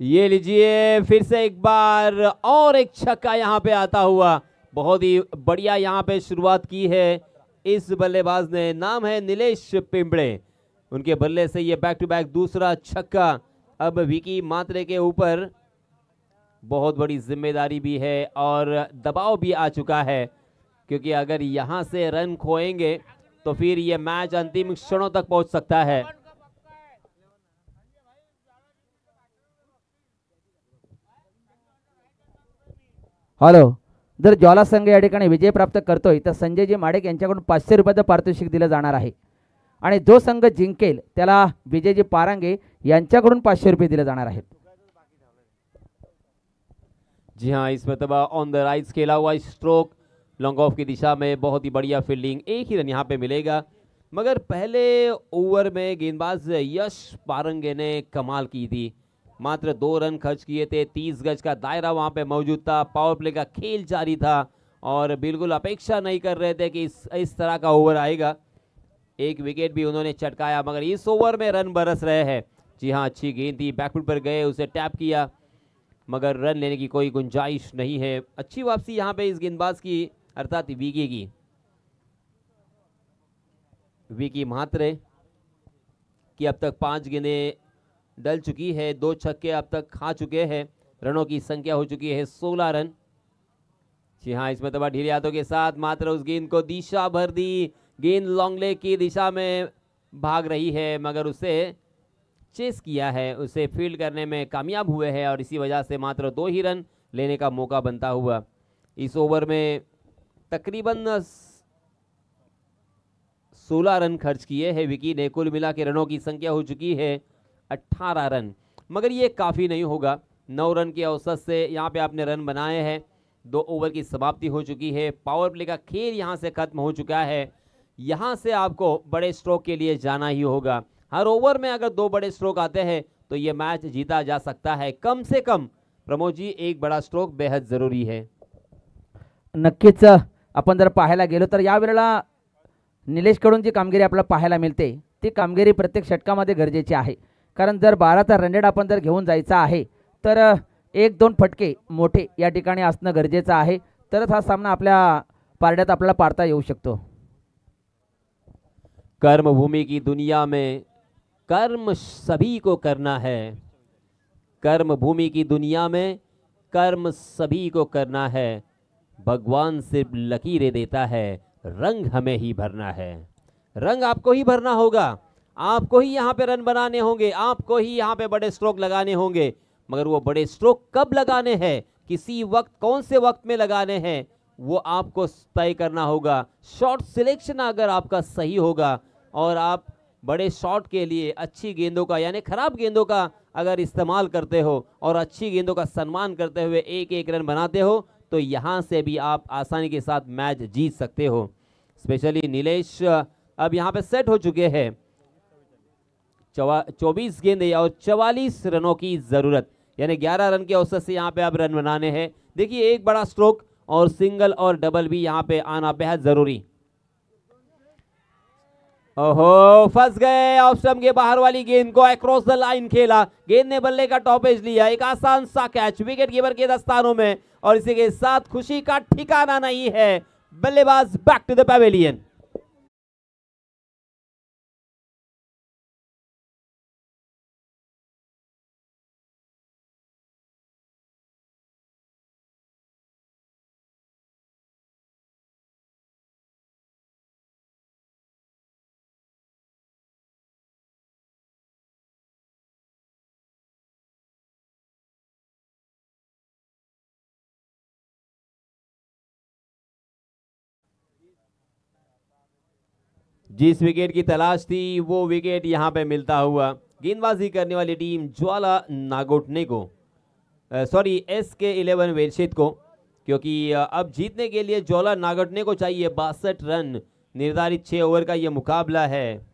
ये लीजिए फिर से एक बार और एक छक्का यहाँ पे आता हुआ, बहुत ही बढ़िया यहाँ पे शुरुआत की है इस बल्लेबाज ने, नाम है नीलेश पिंपड़े। उनके बल्ले से ये बैक टू बैक दूसरा छक्का। अब विकी मात्रे के ऊपर बहुत बड़ी जिम्मेदारी भी है और दबाव भी आ चुका है, क्योंकि अगर यहाँ से रन खोएंगे तो फिर ये मैच अंतिम क्षणों तक पहुंच सकता है। हॅलो, जर ज्वाला संघ या ठिकाणी विजय प्राप्त करतोय तर संजयजी माडेक यांच्याकडून 500 रुपयाचं पारितोषिक दिलं जाणार आहे आणि जो संघ जिंकेल त्याला विजयजी पारांगे यांच्याकडून 500 रुपये दिले जाणार आहेत। जी हाँ, इस मरतबा ऑन द राइज खेला हुआ स्ट्रोक लॉन्ग ऑफ की दिशा में, बहुत ही बढ़िया फील्डिंग, एक ही रन यहाँ पे मिलेगा, मगर पहले ओवर में गेंदबाज यश पारंगे ने कमाल की थी, मात्र 2 रन खर्च किए थे, 30 गज का दायरा वहाँ पे मौजूद था, पावर प्ले का खेल जारी था और बिल्कुल अपेक्षा नहीं कर रहे थे कि इस तरह का ओवर आएगा। एक विकेट भी उन्होंने चटकाया, मगर इस ओवर में रन बरस रहे हैं। जी हाँ, अच्छी गेंद थी, बैकफुट पर गए, उसे टैप किया, मगर रन लेने की कोई गुंजाइश नहीं है। अच्छी वापसी यहाँ पे इस गेंदबाज की, अर्थात विकी की, विकी म्हात्रे की अब तक 5 गेंदें डल चुकी है, 2 छक्के अब तक खा चुके हैं, रनों की संख्या हो चुकी है 16 रन। जी हाँ, इसमें तबा ढीले हाथों के साथ मात्र उस गेंद को दिशा भर दी, गेंद लॉन्ग लेग की दिशा में भाग रही है, मगर उसे चेस किया है, उसे फील्ड करने में कामयाब हुए हैं और इसी वजह से मात्र 2 ही रन लेने का मौका बनता हुआ। इस ओवर में तकरीबन 16 रन खर्च किए हैं विकी ने, कुल मिला के रनों की संख्या हो चुकी है 18 रन, मगर ये काफ़ी नहीं होगा। 9 रन के औसत से यहाँ पे आपने रन बनाए हैं, 2 ओवर की समाप्ति हो चुकी है, पावर प्ले का खेल यहाँ से खत्म हो चुका है। यहाँ से आपको बड़े स्ट्रोक के लिए जाना ही होगा। हर ओवर में अगर 2 बड़े स्ट्रोक आते हैं तो ये मैच जीता जा सकता है। कम से कम प्रमोद जी, एक बड़ा स्ट्रोक बेहद जरूरी है। नक्कीच आपण जर पाहायला गेलो तर यावेळेला निलेशकडून जी कामगिरी आपल्याला पाहायला मिळते ती कामगिरी प्रत्येक षटकामध्ये गरजेची आहे, कारण जर 12चा रन रेट आपण जर घेऊन जायचा आहे तर 1-2 फटके मोठे या ठिकाणी असणं गरजेचं आहे, तरच हा सामना आपल्या पारड्यात आपल्याला पाडता येऊ शकतो। कर्मभूमि की दुनिया में कर्म सभी को करना है, कर्म भूमि की दुनिया में कर्म सभी को करना है, भगवान सिर्फ लकीरें देता है, रंग हमें ही भरना है। रंग आपको ही भरना होगा, आपको ही यहाँ पे रन बनाने होंगे, आपको ही यहाँ पे बड़े स्ट्रोक लगाने होंगे, मगर वो बड़े स्ट्रोक कब लगाने हैं किसी वक्त कौन से वक्त में लगाने हैं वो आपको तय करना होगा। शॉट सिलेक्शन अगर आपका सही होगा और आप बड़े शॉट के लिए अच्छी गेंदों का यानी खराब गेंदों का अगर इस्तेमाल करते हो और अच्छी गेंदों का सम्मान करते हुए एक एक रन बनाते हो तो यहाँ से भी आप आसानी के साथ मैच जीत सकते हो। स्पेशली नीलेश अब यहाँ पे सेट हो चुके हैं। 24 गेंदें और 44 रनों की जरूरत, यानी 11 रन के औसत से यहाँ पे आप रन बनाने हैं। देखिए एक बड़ा स्ट्रोक और सिंगल और डबल भी यहाँ पे आना बेहद जरूरी। ओहो, फंस गए। ऑफ स्टंप के बाहर वाली गेंद को अक्रॉस द लाइन खेला, गेंद ने बल्ले का टॉपेज लिया, एक आसान सा कैच विकेट कीपर के दस्तानों में और इसी के साथ खुशी का ठिकाना नहीं है। बल्लेबाज बैक टू द पवेलियन। जिस विकेट की तलाश थी वो विकेट यहां पे मिलता हुआ। गेंदबाजी करने वाली टीम ज्वाला नागोटने को सॉरी SK11 वेरशेत को, क्योंकि अब जीतने के लिए ज्वाला नागोटने को चाहिए 62 रन। निर्धारित 6 ओवर का ये मुकाबला है।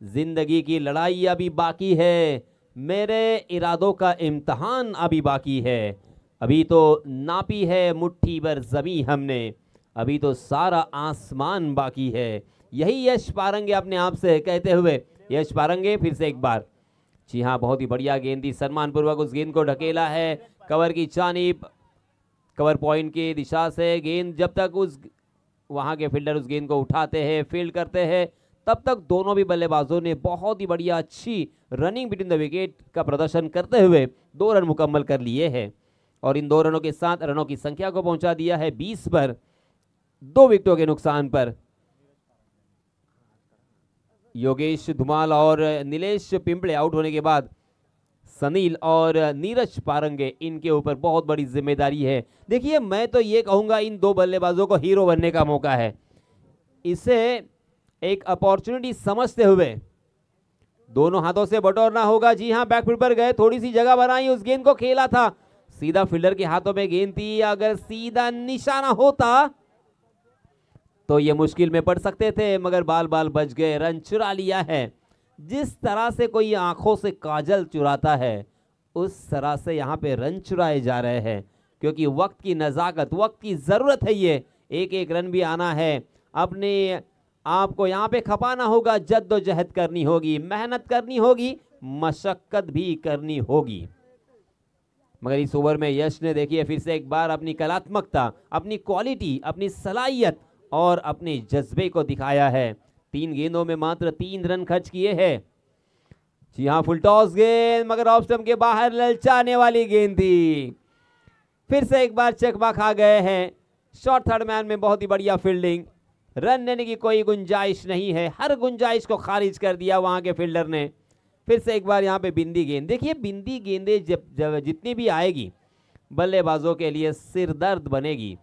जिंदगी की लड़ाई अभी बाकी है, मेरे इरादों का इम्तहान अभी बाकी है। अभी तो नापी है मुट्ठी भर जमी हमने, अभी तो सारा आसमान बाकी है। यही यश पारेंगे अपने आप से कहते हुए यश पारेंगे फिर से एक बार। जी हाँ, बहुत ही बढ़िया गेंद थी, सम्मान पूर्वक उस गेंद को ढकेला है कवर की जानिब, कवर पॉइंट की दिशा से। गेंद जब तक उस वहां के फील्डर उस गेंद को उठाते हैं फील्ड करते हैं तब तक दोनों भी बल्लेबाजों ने बहुत ही बढ़िया अच्छी रनिंग बिटवीन द विकेट का प्रदर्शन करते हुए 2 रन मुकम्मल कर लिए हैं और इन 2 रनों के साथ रनों की संख्या को पहुंचा दिया है 20 पर, 2 विकेटों के नुकसान पर। योगेश धुमाल और नीलेश पिंपले आउट होने के बाद सनील और नीरज पारंगे, इनके ऊपर बहुत बड़ी जिम्मेदारी है। देखिए मैं तो ये कहूंगा इन 2 बल्लेबाजों को हीरो बनने का मौका है, इसे एक अपॉर्चुनिटी समझते हुए दोनों हाथों से बटोरना होगा। जी हां, बैकफुट पर गए, थोड़ी सी जगह बनाई, उस गेंद को खेला था, सीधा फील्डर के हाथों में गेंद थी। अगर सीधा निशाना होता तो ये मुश्किल में पड़ सकते थे, मगर बाल बाल बच गए, रन चुरा लिया है। जिस तरह से कोई आंखों से काजल चुराता है उस तरह से यहाँ पे रन चुराए जा रहे हैं, क्योंकि वक्त की नज़ाकत, वक्त की ज़रूरत है। ये एक एक रन भी आना है, अपने आपको यहाँ पे खपाना होगा, जद्दोजहद करनी होगी, मेहनत करनी होगी, मशक्कत भी करनी होगी। मगर इस ओवर में यश ने देखिए फिर से एक बार अपनी कलात्मकता, अपनी क्वालिटी, अपनी सलाहियत और अपने जज्बे को दिखाया है। 3 गेंदों में मात्र 3 रन खर्च किए हैं। जी हाँ, फुल टॉस गेंद, मगर ऑफ स्टंप के बाहर ललचाने वाली गेंद थी। फिर से एक बार चकमा खा गए हैं। शॉर्ट थर्ड मैन में बहुत ही बढ़िया फील्डिंग, रन लेने की कोई गुंजाइश नहीं है, हर गुंजाइश को खारिज कर दिया वहां के फील्डर ने। फिर से एक बार यहाँ पे बिंदी गेंद, देखिए बिंदी गेंदें जब जितनी भी आएगी बल्लेबाजों के लिए सिर दर्द बनेगी।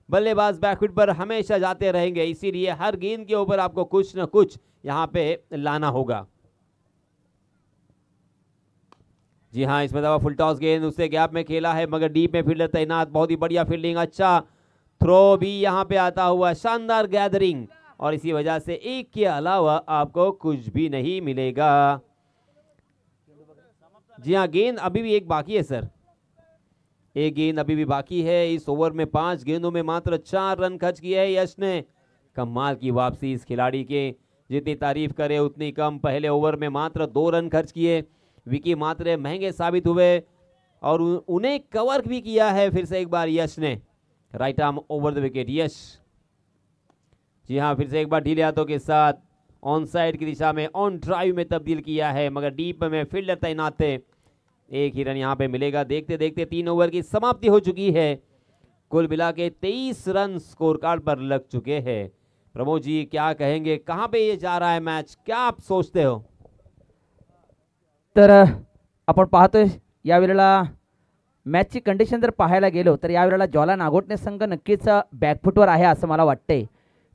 बल्लेबाज बैकफुट पर हमेशा जाते रहेंगे, इसीलिए हर गेंद के ऊपर आपको कुछ न कुछ यहाँ पे लाना होगा। जी हाँ, इसमें दफा फुल टॉस गेंद उससे गैप में खेला है, मगर डीप में फील्डर तैनात, बहुत ही बढ़िया फील्डिंग, अच्छा थ्रो भी यहाँ पे आता हुआ, शानदार गैदरिंग, और इसी वजह से एक के अलावा आपको कुछ भी नहीं मिलेगा। जी हाँ, गेंद अभी भी एक बाकी है सर, एक गेंद अभी भी बाकी है। इस ओवर में 5 गेंदों में मात्र 4 रन खर्च किए हैं यश ने। कमाल की वापसी इस खिलाड़ी के, जितनी तारीफ करे उतनी कम। पहले ओवर में मात्र 2 रन खर्च किए, विकी मात्र महंगे साबित हुए और उन्हें कवर भी किया है फिर से एक बार यश ने। Right arm over the wicket Yash. जी हाँ, फिर से एक बार ढीले हाथों के साथ ऑन साइड की दिशा में ऑन ड्राइव में तब्दील किया है, मगर डीप में फील्डर तैनात थे। एक ही रन यहाँ पे मिलेगा। देखते देखते 3 ओवर की समाप्ति हो चुकी है। कुल मिला के 23 रन स्कोर कार्ड पर लग चुके हैं। प्रमोद जी क्या कहेंगे, कहां पे ये जा रहा है मैच, क्या आप सोचते हो? तर आपण पाहतोय यावेळेला मॅचची कंडिशन जर पाहायला गेलो तर यावेळेला ज्वाला नागोटणे संघ नक्कीच बॅकफुटवर आहे असं मला वाटतंय.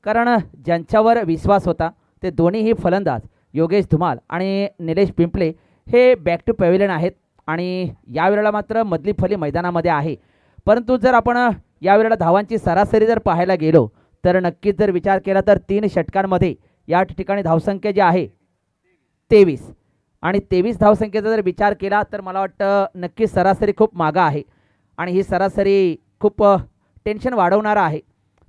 कारण ज्यांच्यावर विश्वास होता ते दोन्हीही फलंदाज योगेश धुमाल आणि निलेश पिंपळे हे बॅक टू पॅव्हिलियन आहेत आणि यावेळेला मात्र मधली फली मैदानामध्ये आहे. परंतु जर आपण यावेळेला धावांची सरासरी जर पाहायला गेलो तर नक्कीच जर विचार केला तर 3 षटकांमध्ये या ठिकाणी धावसंख्या जी आहे 23 आणि 23 धावसंख्येचा जर विचार केला तर मला वाटतं नक्कीच सरासरी खूप मागं आहे आणि ही सरासरी खूप टेन्शन वाढवणारा आहे.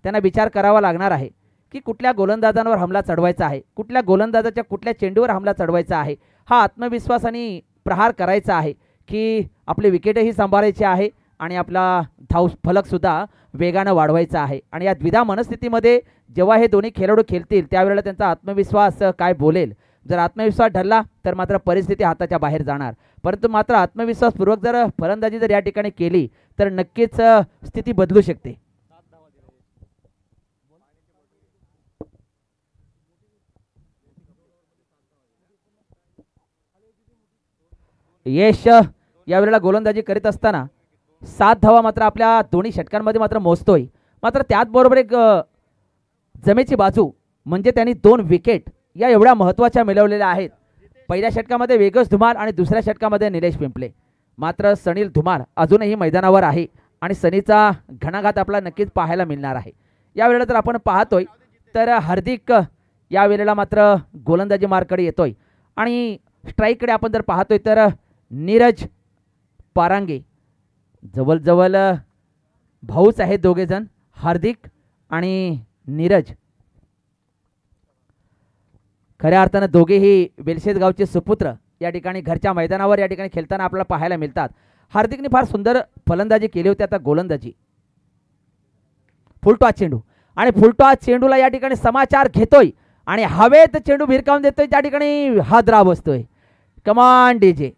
त्यांना विचार करावा लागणार आहे की कुठल्या गोलंदाजांवर हमला चढवायचा आहे, कुठल्या गोलंदाजाच्या कुठल्या चेंडूवर हमला चढवायचा आहे. हा आत्मविश्वास आणि प्रहार करायचा आहे की आपली विकेटही सांभाळायची आहे आणि आपला धाव फलकसुद्धा वेगानं वाढवायचा आहे. आणि या द्विधा मनस्थितीमध्ये जेव्हा हे दोन्ही खेळाडू खेळतील त्यावेळेला त्यांचा आत्मविश्वास काय बोलेल. जर आत्मविश्वास ढळला तर मात्र परिस्थिती हाताच्या बाहेर जाणार. परंतु मात्र आत्मविश्वासपूर्वक जर फलंदाजी जर या ठिकाणी केली तर नक्कीच स्थिती बदलू शकते. यश यावेळेला गोलंदाजी करीत असताना 7 धावा मात्र आपल्या दोन्ही षटकांमध्ये मात्र मोजतोय. मात्र त्याचबरोबर एक जमेची बाजू म्हणजे त्यांनी 2 विकेट या एवढ्या महत्त्वाच्या मिळवलेल्या आहेत. पहिल्या षटकामध्ये वेगस धुमाल आणि दुसऱ्या षटकामध्ये निलेश पिंपळे. मात्र सनील धुमाल अजूनही मैदानावर आहे आणि सनीचा घणाघात आपल्याला नक्कीच पाहायला मिळणार आहे. यावेळेला जर आपण पाहतोय तर हार्दिक यावेळेला मात्र गोलंदाजी मार्कडे येतोय आणि स्ट्राईककडे आपण जर पाहतोय तर नीरज पारांगे जवळजवळ भाऊच आहेत दोघेजण, हार्दिक आणि नीरज. खऱ्या अर्थानं दोघेही वेलशेत गावचे सुपुत्र या ठिकाणी घरच्या मैदानावर या ठिकाणी खेळताना आपल्याला पाहायला मिळतात. हार्दिकने फार सुंदर फलंदाजी केली होती. आता गोलंदाजी फुलटॉस चेंडू आणि फुलटॉस चेंडूला या ठिकाणी समाचार घेतोय आणि हवेत चेंडू भिरकावून देतोय. त्या ठिकाणी हादरा बसतोय. कमान डीजे.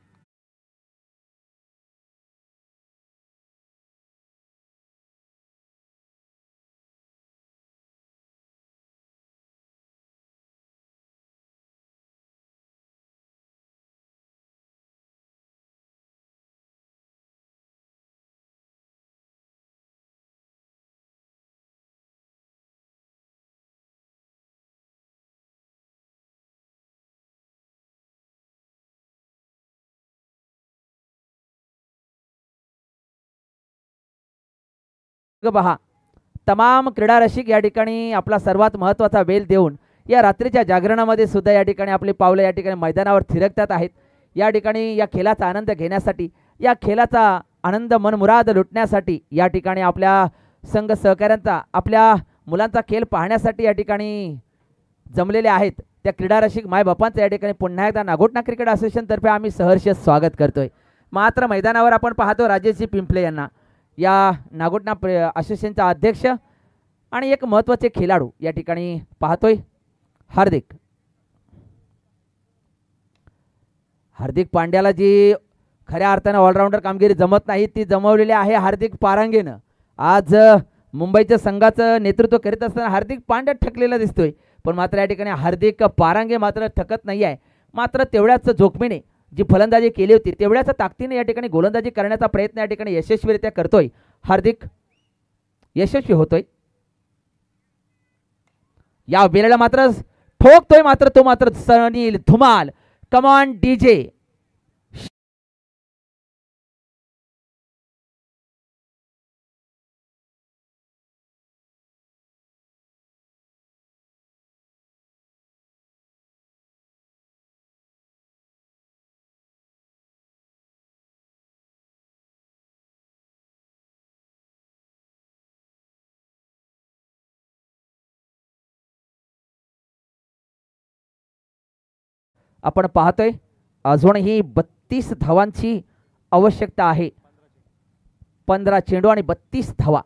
पहा तमाम क्रीडा रसिक या ठिकाणी आपला सर्वात महत्त्वाचा वेळ देऊन या रात्रीच्या जागरणामध्ये सुद्धा या ठिकाणी आपली पावलं या ठिकाणी मैदानावर थिरकतात आहेत. या ठिकाणी या खेळाचा आनंद घेण्यासाठी, या खेळाचा आनंद मनमुराद लुटण्यासाठी या ठिकाणी आपल्या संघ सहकाऱ्यांचा, आपल्या मुलांचा खेळ पाहण्यासाठी या ठिकाणी जमलेले आहेत. त्या क्रीडा रसिक मायबापांचं या ठिकाणी पुन्हा एकदा नागोठणा क्रिकेट असोसिएशनतर्फे आम्ही सहर्ष स्वागत करतोय. मात्र मैदानावर आपण पाहतो राजेशजी पिंपळे यांना, या नागोठणा असोसिएशनचा अध्यक्ष आणि एक महत्त्वाचे खेळाडू या ठिकाणी पाहतोय हार्दिक. हार्दिक पांड्याला जी खऱ्या अर्थानं ऑलराऊंडर कामगिरी जमत नाही ती जमवलेली आहे हार्दिक पारांगेनं. आज मुंबईच्या संघाचं नेतृत्व करीत असताना हार्दिक पांड्या ठकलेला दिसतोय, पण मात्र या ठिकाणी हार्दिक पारांगे मात्र थकत नाही आहे. मात्र तेवढ्याच जोखमीने जी फलंदाजी केली होती तेवढ्याच ताकदीने या ठिकाणी गोलंदाजी करण्याचा प्रयत्न या ठिकाणी यशस्वीरित्या करतोय हार्दिक, यशस्वी होतोय. या वेळेला मात्र ठोकतोय मात्र तो मात्र सनील धुमाल. कमान डीजे. आपण पाहतोय अजूनही 32 धावांची आवश्यकता आहे. 15 चेंडू आणि 32 धावा.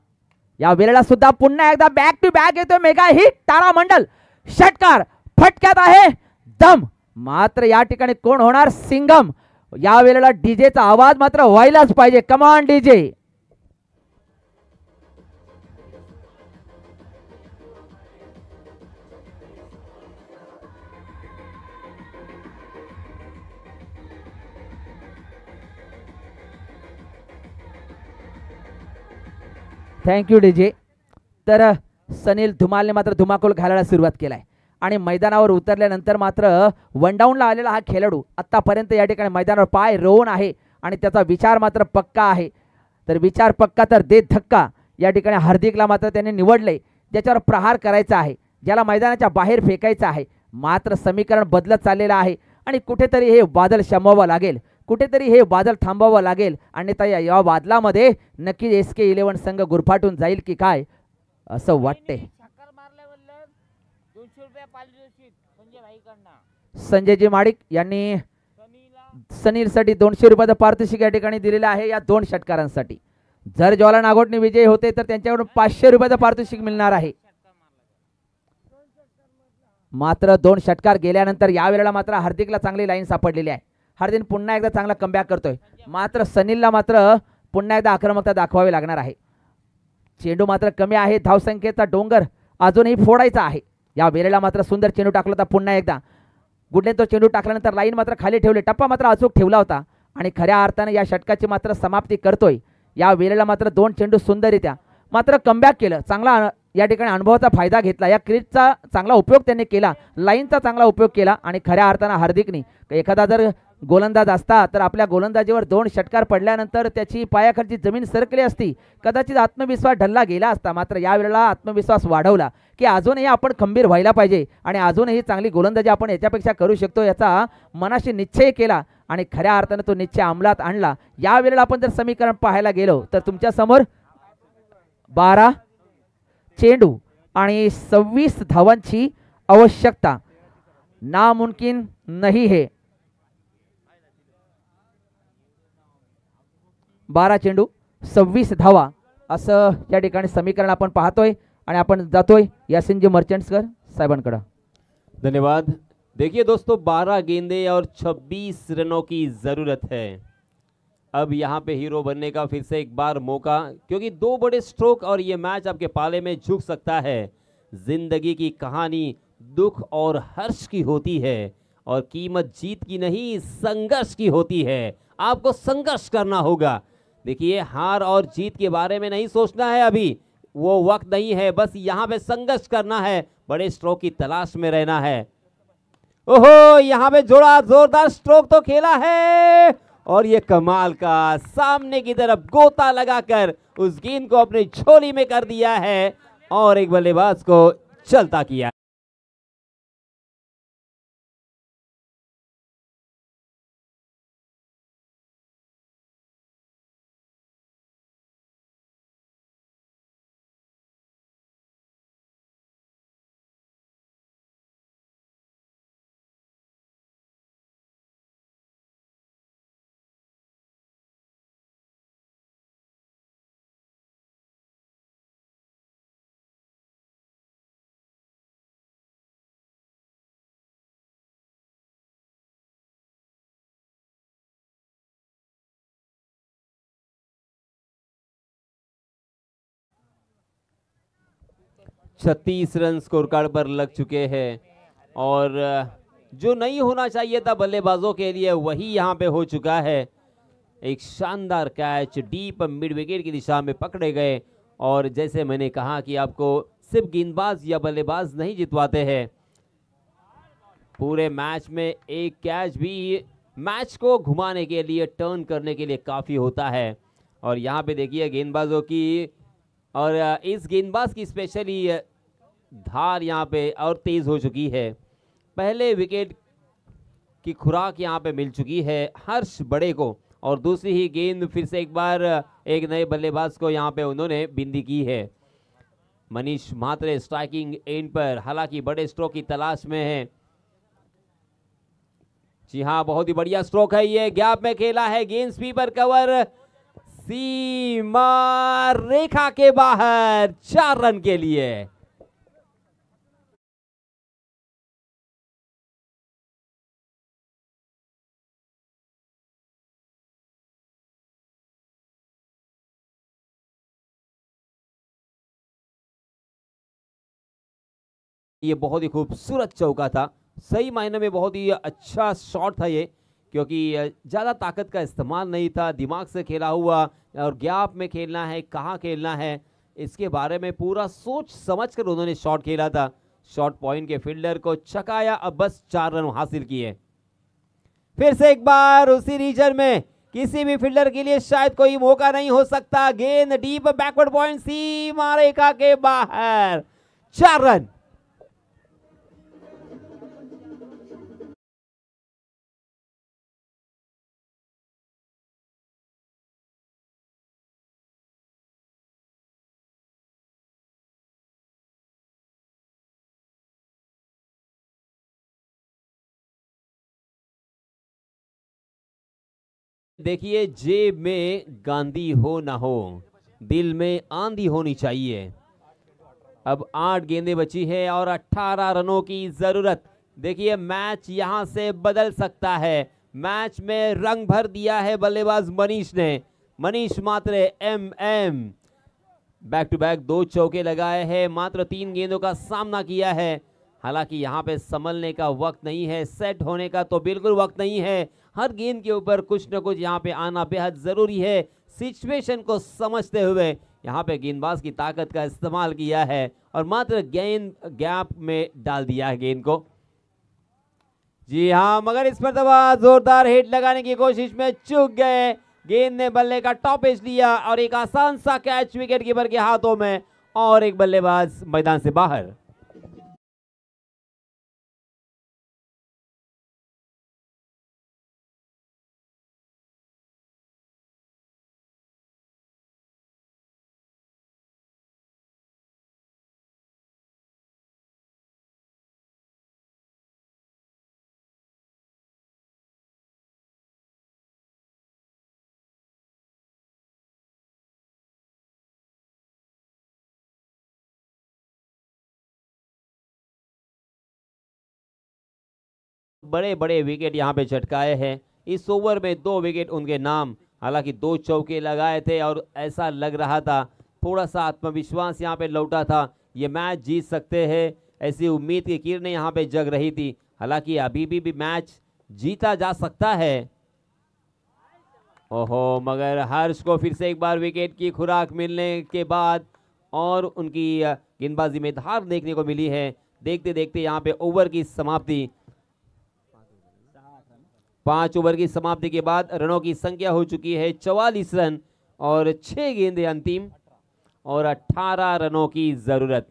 या वेळेला सुद्धा पुन्हा एकदा बॅक टू बॅक येतोय मेगा हिट. तारामंडल षटकार फटक्यात आहे दम. मात्र या ठिकाणी कोण होणार सिंगम. या वेळेला डीजेचा आवाज मात्र व्हायलाच पाहिजे. कमान डीजे. Thank you DJ. तर सनील धुमालने मात्र धुमाकूळ घालायला सुरुवात केलाय आणि मैदानावर उतरल्यानंतर मात्र वन डाऊनला आलेला हा खेळाडू आत्तापर्यंत या ठिकाणी मैदानावर पाय रोवून आहे आणि त्याचा विचार मात्र पक्का आहे. तर विचार पक्का तर देत धक्का. या ठिकाणी हार्दिकला मात्र त्यांनी निवडले ज्याच्यावर प्रहार करायचा आहे, ज्याला मैदानाच्या बाहेर फेकायचं आहे. मात्र समीकरण बदलत चाललेलं आहे आणि कुठेतरी हे वादळ शमवावं लागेल, कुठेतरी हे वादळ थांबवावं लागेल. आणि या वादळामध्ये नक्की SK11 संघ गुरफाटून जाईल की काय असं वाटते. संजयजी माडिक यांनी सनीलसाठी 200 रुपयाचं पारितोषिक या ठिकाणी दिलेलं आहे या 2 षटकारांसाठी. जर ज्वाला नागोटने विजयी होते तर त्यांच्याकडून 500 रुपयाचं पारितोषिक मिळणार आहे. मात्र 2 षटकार गेल्यानंतर यावेळेला मात्र हार्दिकला चांगली लाईन सापडलेली आहे. हार्दिक पुन्हा एकदा चांगला कमबॅक करतोय. मात्र सनीलला मात्र पुन्हा एकदा आक्रमकता दाखवावी लागणार आहे. चेंडू मात्र कमी आहे. धावसंख्येचा डोंगर अजूनही फोडायचा आहे. या वेळेला मात्र सुंदर चेंडू टाकला होता पुन्हा एकदा. गुडने तो चेंडू टाकल्यानंतर लाईन मात्र खाली ठेवली, टप्पा मात्र अचूक ठेवला होता आणि खऱ्या अर्थाने या षटकाची मात्र समाप्ती करतोय. या वेळेला मात्र 2 चेंडू सुंदररित्या मात्र कमबॅक केलं. चांगला या ठिकाणी अनुभवाचा फायदा घेतला. या क्रीजचा चांगला उपयोग त्यांनी केला, लाईनचा चांगला उपयोग केला आणि खऱ्या अर्थानं हार्दिकनी एखादा जर गोलंदाज असता तर आपल्या गोलंदाजीवर 2 षटकार पडल्यानंतर त्याची पायाखालची जमीन सरकली असती, कदाचित आत्मविश्वास ढलला गेला असता. मात्र यावेळेला आत्मविश्वास वाढवला की अजूनही आपण खंबीर व्हायला पाहिजे आणि अजूनही चांगली गोलंदाजी आपण याच्यापेक्षा करू शकतो याचा मनाशी निश्चय केला आणि खऱ्या अर्थानं तो निश्चय अंमलात आणला. यावेळेला आपण जर समीकरण पाहायला गेलो तर तुमच्या समोर 12 चेंडू आणि 26 धावांची आवश्यकता. नामुमकिन नाही है. 12 चेंडू 26 धावा असं या ठिकाणी समीकरण आपण पाहतोय आणि आपण जातोय यासिनजी मर्चंट्सकर साहेबांकडे. धन्यवाद. देखिए दोस्तों, 12 गेंदे और 26 रनों की ज़रूरत है. अब यहाँ पे हीरो बनने का फिर से एक बार मौका, क्योंकि 2 बड़े स्ट्रोक और ये मैच आपके पाले में झुक सकता है. जिंदगी की कहानी दुख और हर्ष की होती है और कीमत जीत की नहीं संघर्ष की होती है. आपको संघर्ष करना होगा. देखिए, हार और जीत के बारे में नहीं सोचना है, अभी वो वक्त नहीं है. बस यहाँ पे संघर्ष करना है, बड़े स्ट्रोक की तलाश में रहना है. ओहो, यहाँ पे जोड़ा जोरदार स्ट्रोक तो खेला है और ये कमाल का सामने की तरफ गोता लगाकर उस गेंद को अपनी झोली में कर दिया है और एक बल्लेबाज को चलता किया. छत्तीस रन स्कोर कार्ड पर लग चुके हैं और जो नहीं होना चाहिए था बल्लेबाजों के लिए वही यहाँ पे हो चुका है. एक शानदार कैच डीप मिड विकेट की दिशा में पकड़े गए और जैसे मैंने कहा कि आपको सिर्फ गेंदबाज या बल्लेबाज नहीं जितवाते हैं, पूरे मैच में एक कैच भी मैच को घुमाने के लिए, टर्न करने के लिए काफ़ी होता है. और यहाँ पे देखिए गेंदबाजों की, और इस गेंदबाज की स्पेशली धार यहाँ पे और तेज़ हो चुकी है. पहले विकेट की खुराक यहाँ पे मिल चुकी है हर्ष बड़े को और दूसरी ही गेंद फिर से एक बार एक नए बल्लेबाज को यहाँ पे उन्होंने बिंदी की है. मनीष म्हात्रे स्ट्राइकिंग एंड पर, हालांकि बड़े स्ट्रोक की तलाश में है. जी हाँ, बहुत ही बढ़िया स्ट्रोक है ये, गैप में खेला है, गेंद स्वीपर कवर, सीमा रेखा के बाहर, 4 रन के लिए. ये बहुत ही खूबसूरत चौका था, सही मायने में बहुत ही अच्छा शॉट था ये, क्योंकि ज़्यादा ताकत का इस्तेमाल नहीं था, दिमाग से खेला हुआ और गैप में खेलना है, कहाँ खेलना है, इसके बारे में पूरा सोच समझकर उन्होंने शॉट खेला था। शॉट पॉइंट के फील्डर को छकाया, अब बस 4 रन हासिल किए। फिर से एक बार उसी रीजन में किसी भी फील्डर के लिए शायद कोई मौका नहीं हो सकता। गेंद डीप बैकवर्ड पॉइंट सीमा रेखा के बाहर, 4 रन। देखिए, जेब में गांधी हो ना हो, दिल में आंधी होनी चाहिए। अब 8 गेंदें बची है और 18 रनों की जरूरत। देखिए, मैच यहां से बदल सकता है। मैच में रंग भर दिया है बल्लेबाज मनीष ने। मनीष मात्रे एम बैक टू बैक 2 चौके लगाए हैं, मात्र 3 गेंदों का सामना किया है। हालांकि यहाँ पे संभलने का वक्त नहीं है, सेट होने का तो बिल्कुल वक्त नहीं है। हर गेंद के ऊपर कुछ न कुछ यहाँ पे आना बेहद जरूरी है। सिचुएशन को समझते हुए यहाँ पे गेंदबाज की ताकत का इस्तेमाल किया है और मात्र गेंद गैप में डाल दिया है गेंद को। जी हाँ, मगर इस पर दबा जोरदार हिट लगाने की कोशिश में चूक गए। गेंद ने बल्ले का टॉप एज लिया और एक आसान सा कैच विकेट कीपर के हाथों में और एक बल्लेबाज मैदान से बाहर। बड़े बड़े विकेट यहाँ पे चटकाए हैं। इस ओवर में 2 विकेट उनके नाम। हालांकि 2 चौके लगाए थे और ऐसा लग रहा था, थोड़ा सा आत्मविश्वास यहाँ पे लौटा था, ये मैच जीत सकते हैं, ऐसी उम्मीद की किरणें यहाँ पे जग रही थी। हालांकि अभी भी मैच जीता जा सकता है। ओहो, मगर हर्ष को फिर से एक बार विकेट की खुराक मिलने के बाद और उनकी गेंदबाजी में धार देखने को मिली है। देखते देखते यहाँ पे ओवर की समाप्ति, 5 ओवर की समाप्ति के बाद रनों की संख्या हो चुकी है 44 रन और 6 गेंदें अंतिम और 18 रनों की जरूरत।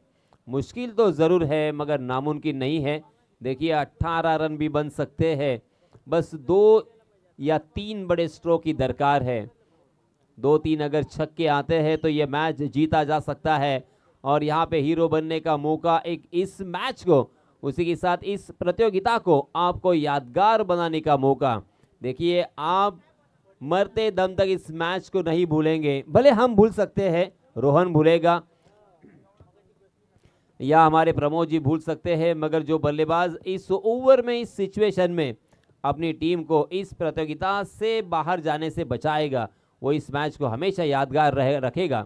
मुश्किल तो जरूर है मगर नामुमकिन नहीं है। देखिए, 18 रन भी बन सकते हैं, बस 2 या 3 बड़े स्ट्रोक की दरकार है। 2-3 अगर छक्के आते हैं तो यह मैच जीता जा सकता है और यहाँ पे हीरो बनने का मौका, एक इस मैच को, उसी के साथ इस प्रतियोगिता को आपको यादगार बनाने का मौका। देखिए, आप मरते दम तक इस मैच को नहीं भूलेंगे। भले हम भूल सकते हैं, रोहन भूलेगा या हमारे प्रमोद जी भूल सकते हैं, मगर जो बल्लेबाज इस ओवर में, इस सिचुएशन में अपनी टीम को इस प्रतियोगिता से बाहर जाने से बचाएगा, वो इस मैच को हमेशा यादगार रखेगा।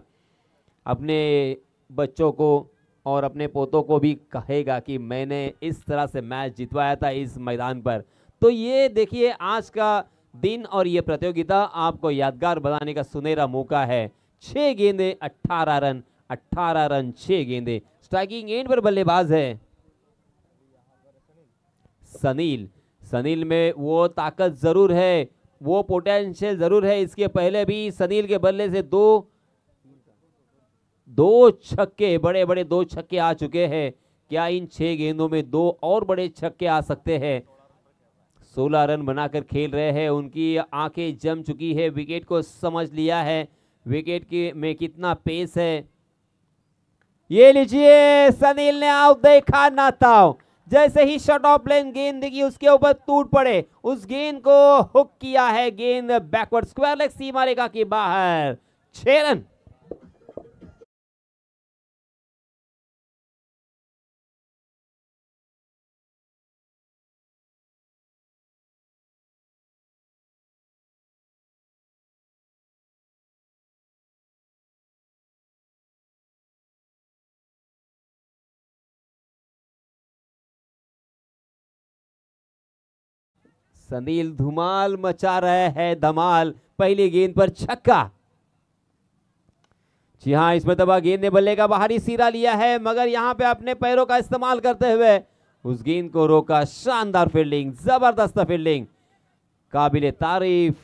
अपने बच्चों को और अपने पोतों को भी कहेगा कि मैंने इस तरह से मैच जितवाया था इस मैदान पर। तो ये देखिए, आज का दिन और ये प्रतियोगिता आपको यादगार बनाने का सुनहरा मौका है। 6 गेंदें 18 रन, 18 रन 6 गेंदें। स्ट्राइकिंग एंड पर बल्लेबाज है सनील। सनील में वो ताकत जरूर है, वो पोटेंशियल जरूर है। इसके पहले भी सनील के बल्ले से दो छक्के, बड़े बड़े 2 छक्के आ चुके हैं। क्या इन 6 गेंदों में 2 और बड़े छक्के आ सकते हैं? 16 रन बनाकर खेल रहे हैं, उनकी आंखें जम चुकी है, विकेट को समझ लिया है, विकेट के में कितना पेस है। ये लीजिए, सनील ने आउट देखा ना था। जैसे ही शॉट ऑफ प्लेन गेंद दिखी, उसके ऊपर टूट पड़े, उस गेंद को हुक किया है, गेंद बैकवर्ड स्क्वायर लेग सीमा रेखा के बाहर। 6 रन। सनील धुमाल मचा रहे हैं, धमाल। पहली गेंद पर छक्का। जी हाँ, इस मरतबा गेंद ने बल्ले का बाहरी सिरा लिया है, मगर यहाँ पे अपने पैरों का इस्तेमाल करते हुए उस गेंद को रोका। शानदार फील्डिंग, जबरदस्त फील्डिंग, काबिले तारीफ।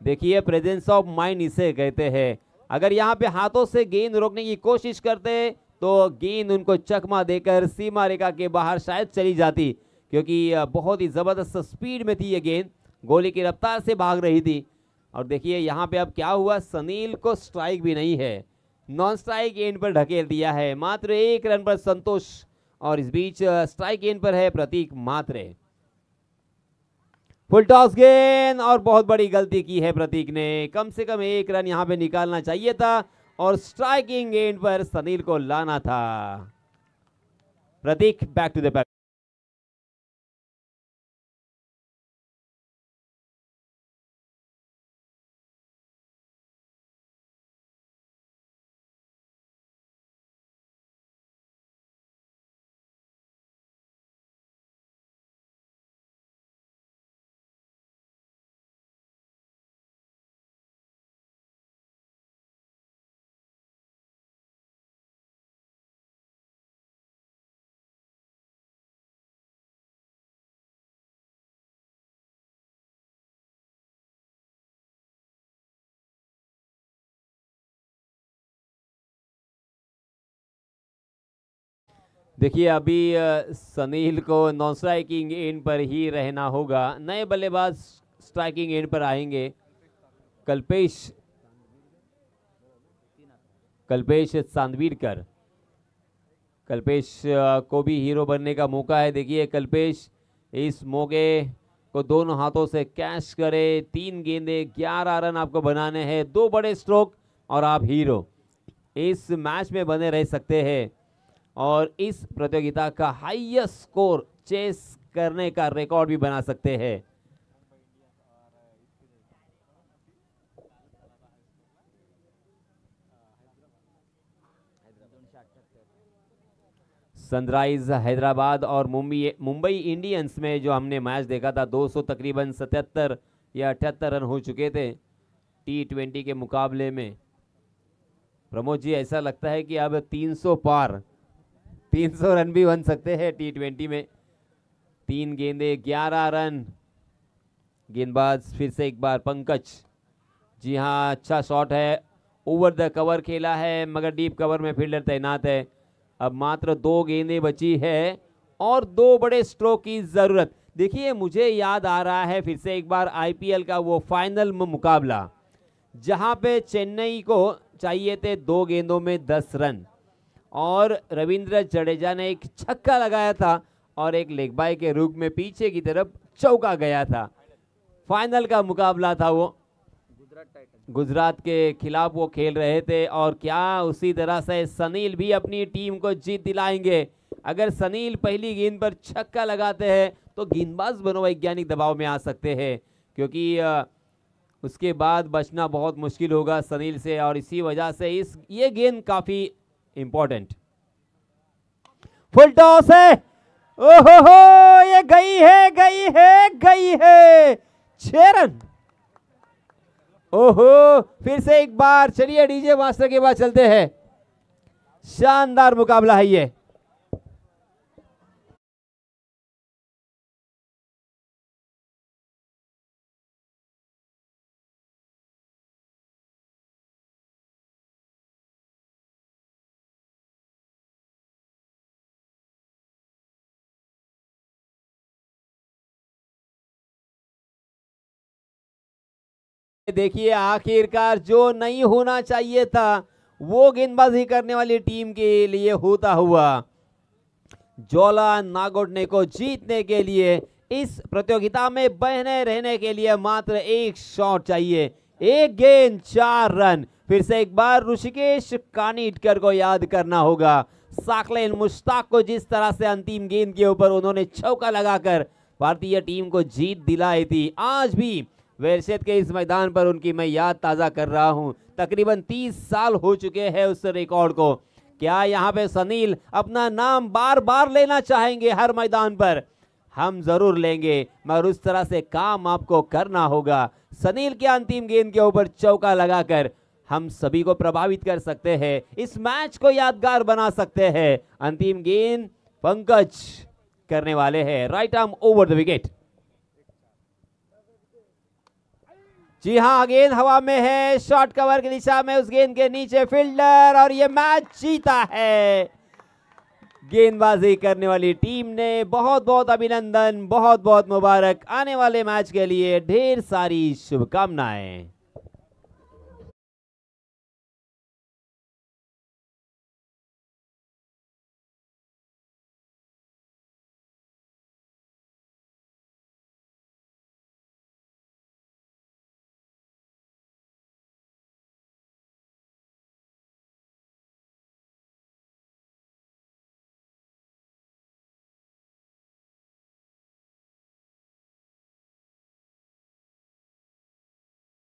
देखिए प्रेजेंस ऑफ माइंड इसे कहते हैं। अगर यहाँ पे हाथों से गेंद रोकने की कोशिश करते तो गेंद उनको चकमा देकर सीमा रेखा के बाहर शायद चली जाती, क्योंकि बहुत ही जबरदस्त स्पीड में थी ये गेंद, गोली की रफ्तार से भाग रही थी। और देखिए यहाँ पे अब क्या हुआ, सनील को स्ट्राइक भी नहीं है, नॉन स्ट्राइक एंड पर ढकेल दिया है, मात्र 1 रन पर संतोष। और इस बीच स्ट्राइक एंड पर है प्रतीक मात्रे। फुल टॉस गेंद, और बहुत बड़ी गलती की है प्रतीक ने, कम से कम 1 रन यहां पे निकालना चाहिए था और स्ट्राइकिंग एंड पर सनील को लाना था। प्रतीक बैक टू द बैट। देखिए अभी सनील को नॉन स्ट्राइकिंग एंड पर ही रहना होगा। नए बल्लेबाज स्ट्राइकिंग एंड पर आएंगे। कल्पेश चांदवीरकर। कल्पेश को भी हीरो बनने का मौका है। देखिए कल्पेश इस मौके को दोनों हाथों से कैच करे। 3 गेंदे 11 रन आपको बनाने हैं, 2 बड़े स्ट्रोक और आप हीरो इस मैच में बने रह सकते हैं और इस प्रतियोगिता का हाईएस्ट स्कोर चेस करने का रिकॉर्ड भी बना सकते हैं। सनराइज हैदराबाद और मुंबई इंडियंस में जो हमने मैच देखा था, 200 तकरीबन 77 या 78 रन हो चुके थे T20 के मुकाबले में। प्रमोद जी, ऐसा लगता है कि अब 300 पार, 300 रन भी बन सकते हैं T20 में। 3 गेंदे 11 रन। गेंदबाज फिर से एक बार पंकज। जी हाँ, अच्छा शॉट है, ओवर द कवर खेला है, मगर डीप कवर में फील्डर तैनात है। अब मात्र 2 गेंदें बची है और 2 बड़े स्ट्रोक की जरूरत। देखिए मुझे याद आ रहा है फिर से एक बार IPL का वो फाइनल मुकाबला, जहां पे चेन्नई को चाहिए थे 2 गेंदों में 10 रन और रविंद्र जडेजा ने एक छक्का लगाया था और एक लेग बाय के रूप में पीछे की तरफ चौका गया था। फाइनल का मुकाबला था वो, गुजरात के खिलाफ वो खेल रहे थे। और क्या उसी तरह से सनील भी अपनी टीम को जीत दिलाएंगे? अगर सनील पहली गेंद पर छक्का लगाते हैं तो गेंदबाज मनोवैज्ञानिक दबाव में आ सकते हैं, क्योंकि उसके बाद बचना बहुत मुश्किल होगा सनील से, और इसी वजह से ये गेंद काफी इंपॉर्टेंट। फुल टॉस है, ओहो हो, ये गई है 6 रन। ओहो, फिर से एक बार, चलिए डीजे मास्टर के बाद चलते हैं। शानदार मुकाबला है ये। देखिए आखिरकार जो नहीं होना चाहिए था वो गेंदबाजी करने वाली टीम के लिए होता हुआ। ज्वाला नागोडने को जीतने के लिए, इस प्रतियोगिता में बहने रहने के लिए मात्र 1 शॉट चाहिए, 1 गेंद 4 रन। फिर से एक बार ऋषिकेश कानिटकर को याद करना होगा। साकलेन मुश्ताक को जिस तरह से अंतिम गेंद के ऊपर उन्होंने चौका लगाकर भारतीय टीम को जीत दिलाई थी, आज भी वेरशेत के इस मैदान पर उनकी मैं याद ताज़ा कर रहा हूं। तकरीबन 30 साल हो चुके हैं उस रिकॉर्ड को। क्या यहाँ पे सनील अपना नाम बार बार लेना चाहेंगे हर मैदान पर? हम जरूर लेंगे, मगर उस तरह से काम आपको करना होगा। सनील के अंतिम गेंद के ऊपर चौका लगाकर हम सभी को प्रभावित कर सकते हैं, इस मैच को यादगार बना सकते हैं। अंतिम गेंद पंकज करने वाले हैं, right arm over the wicket. जी हाँ, गेंद हवा में है, शॉर्ट कवर की दिशा में, उस गेंद के नीचे फील्डर, और ये मैच जीता है गेंदबाजी करने वाली टीम ने। बहुत बहुत अभिनंदन, बहुत बहुत मुबारक। आने वाले मैच के लिए ढेर सारी शुभकामनाएं।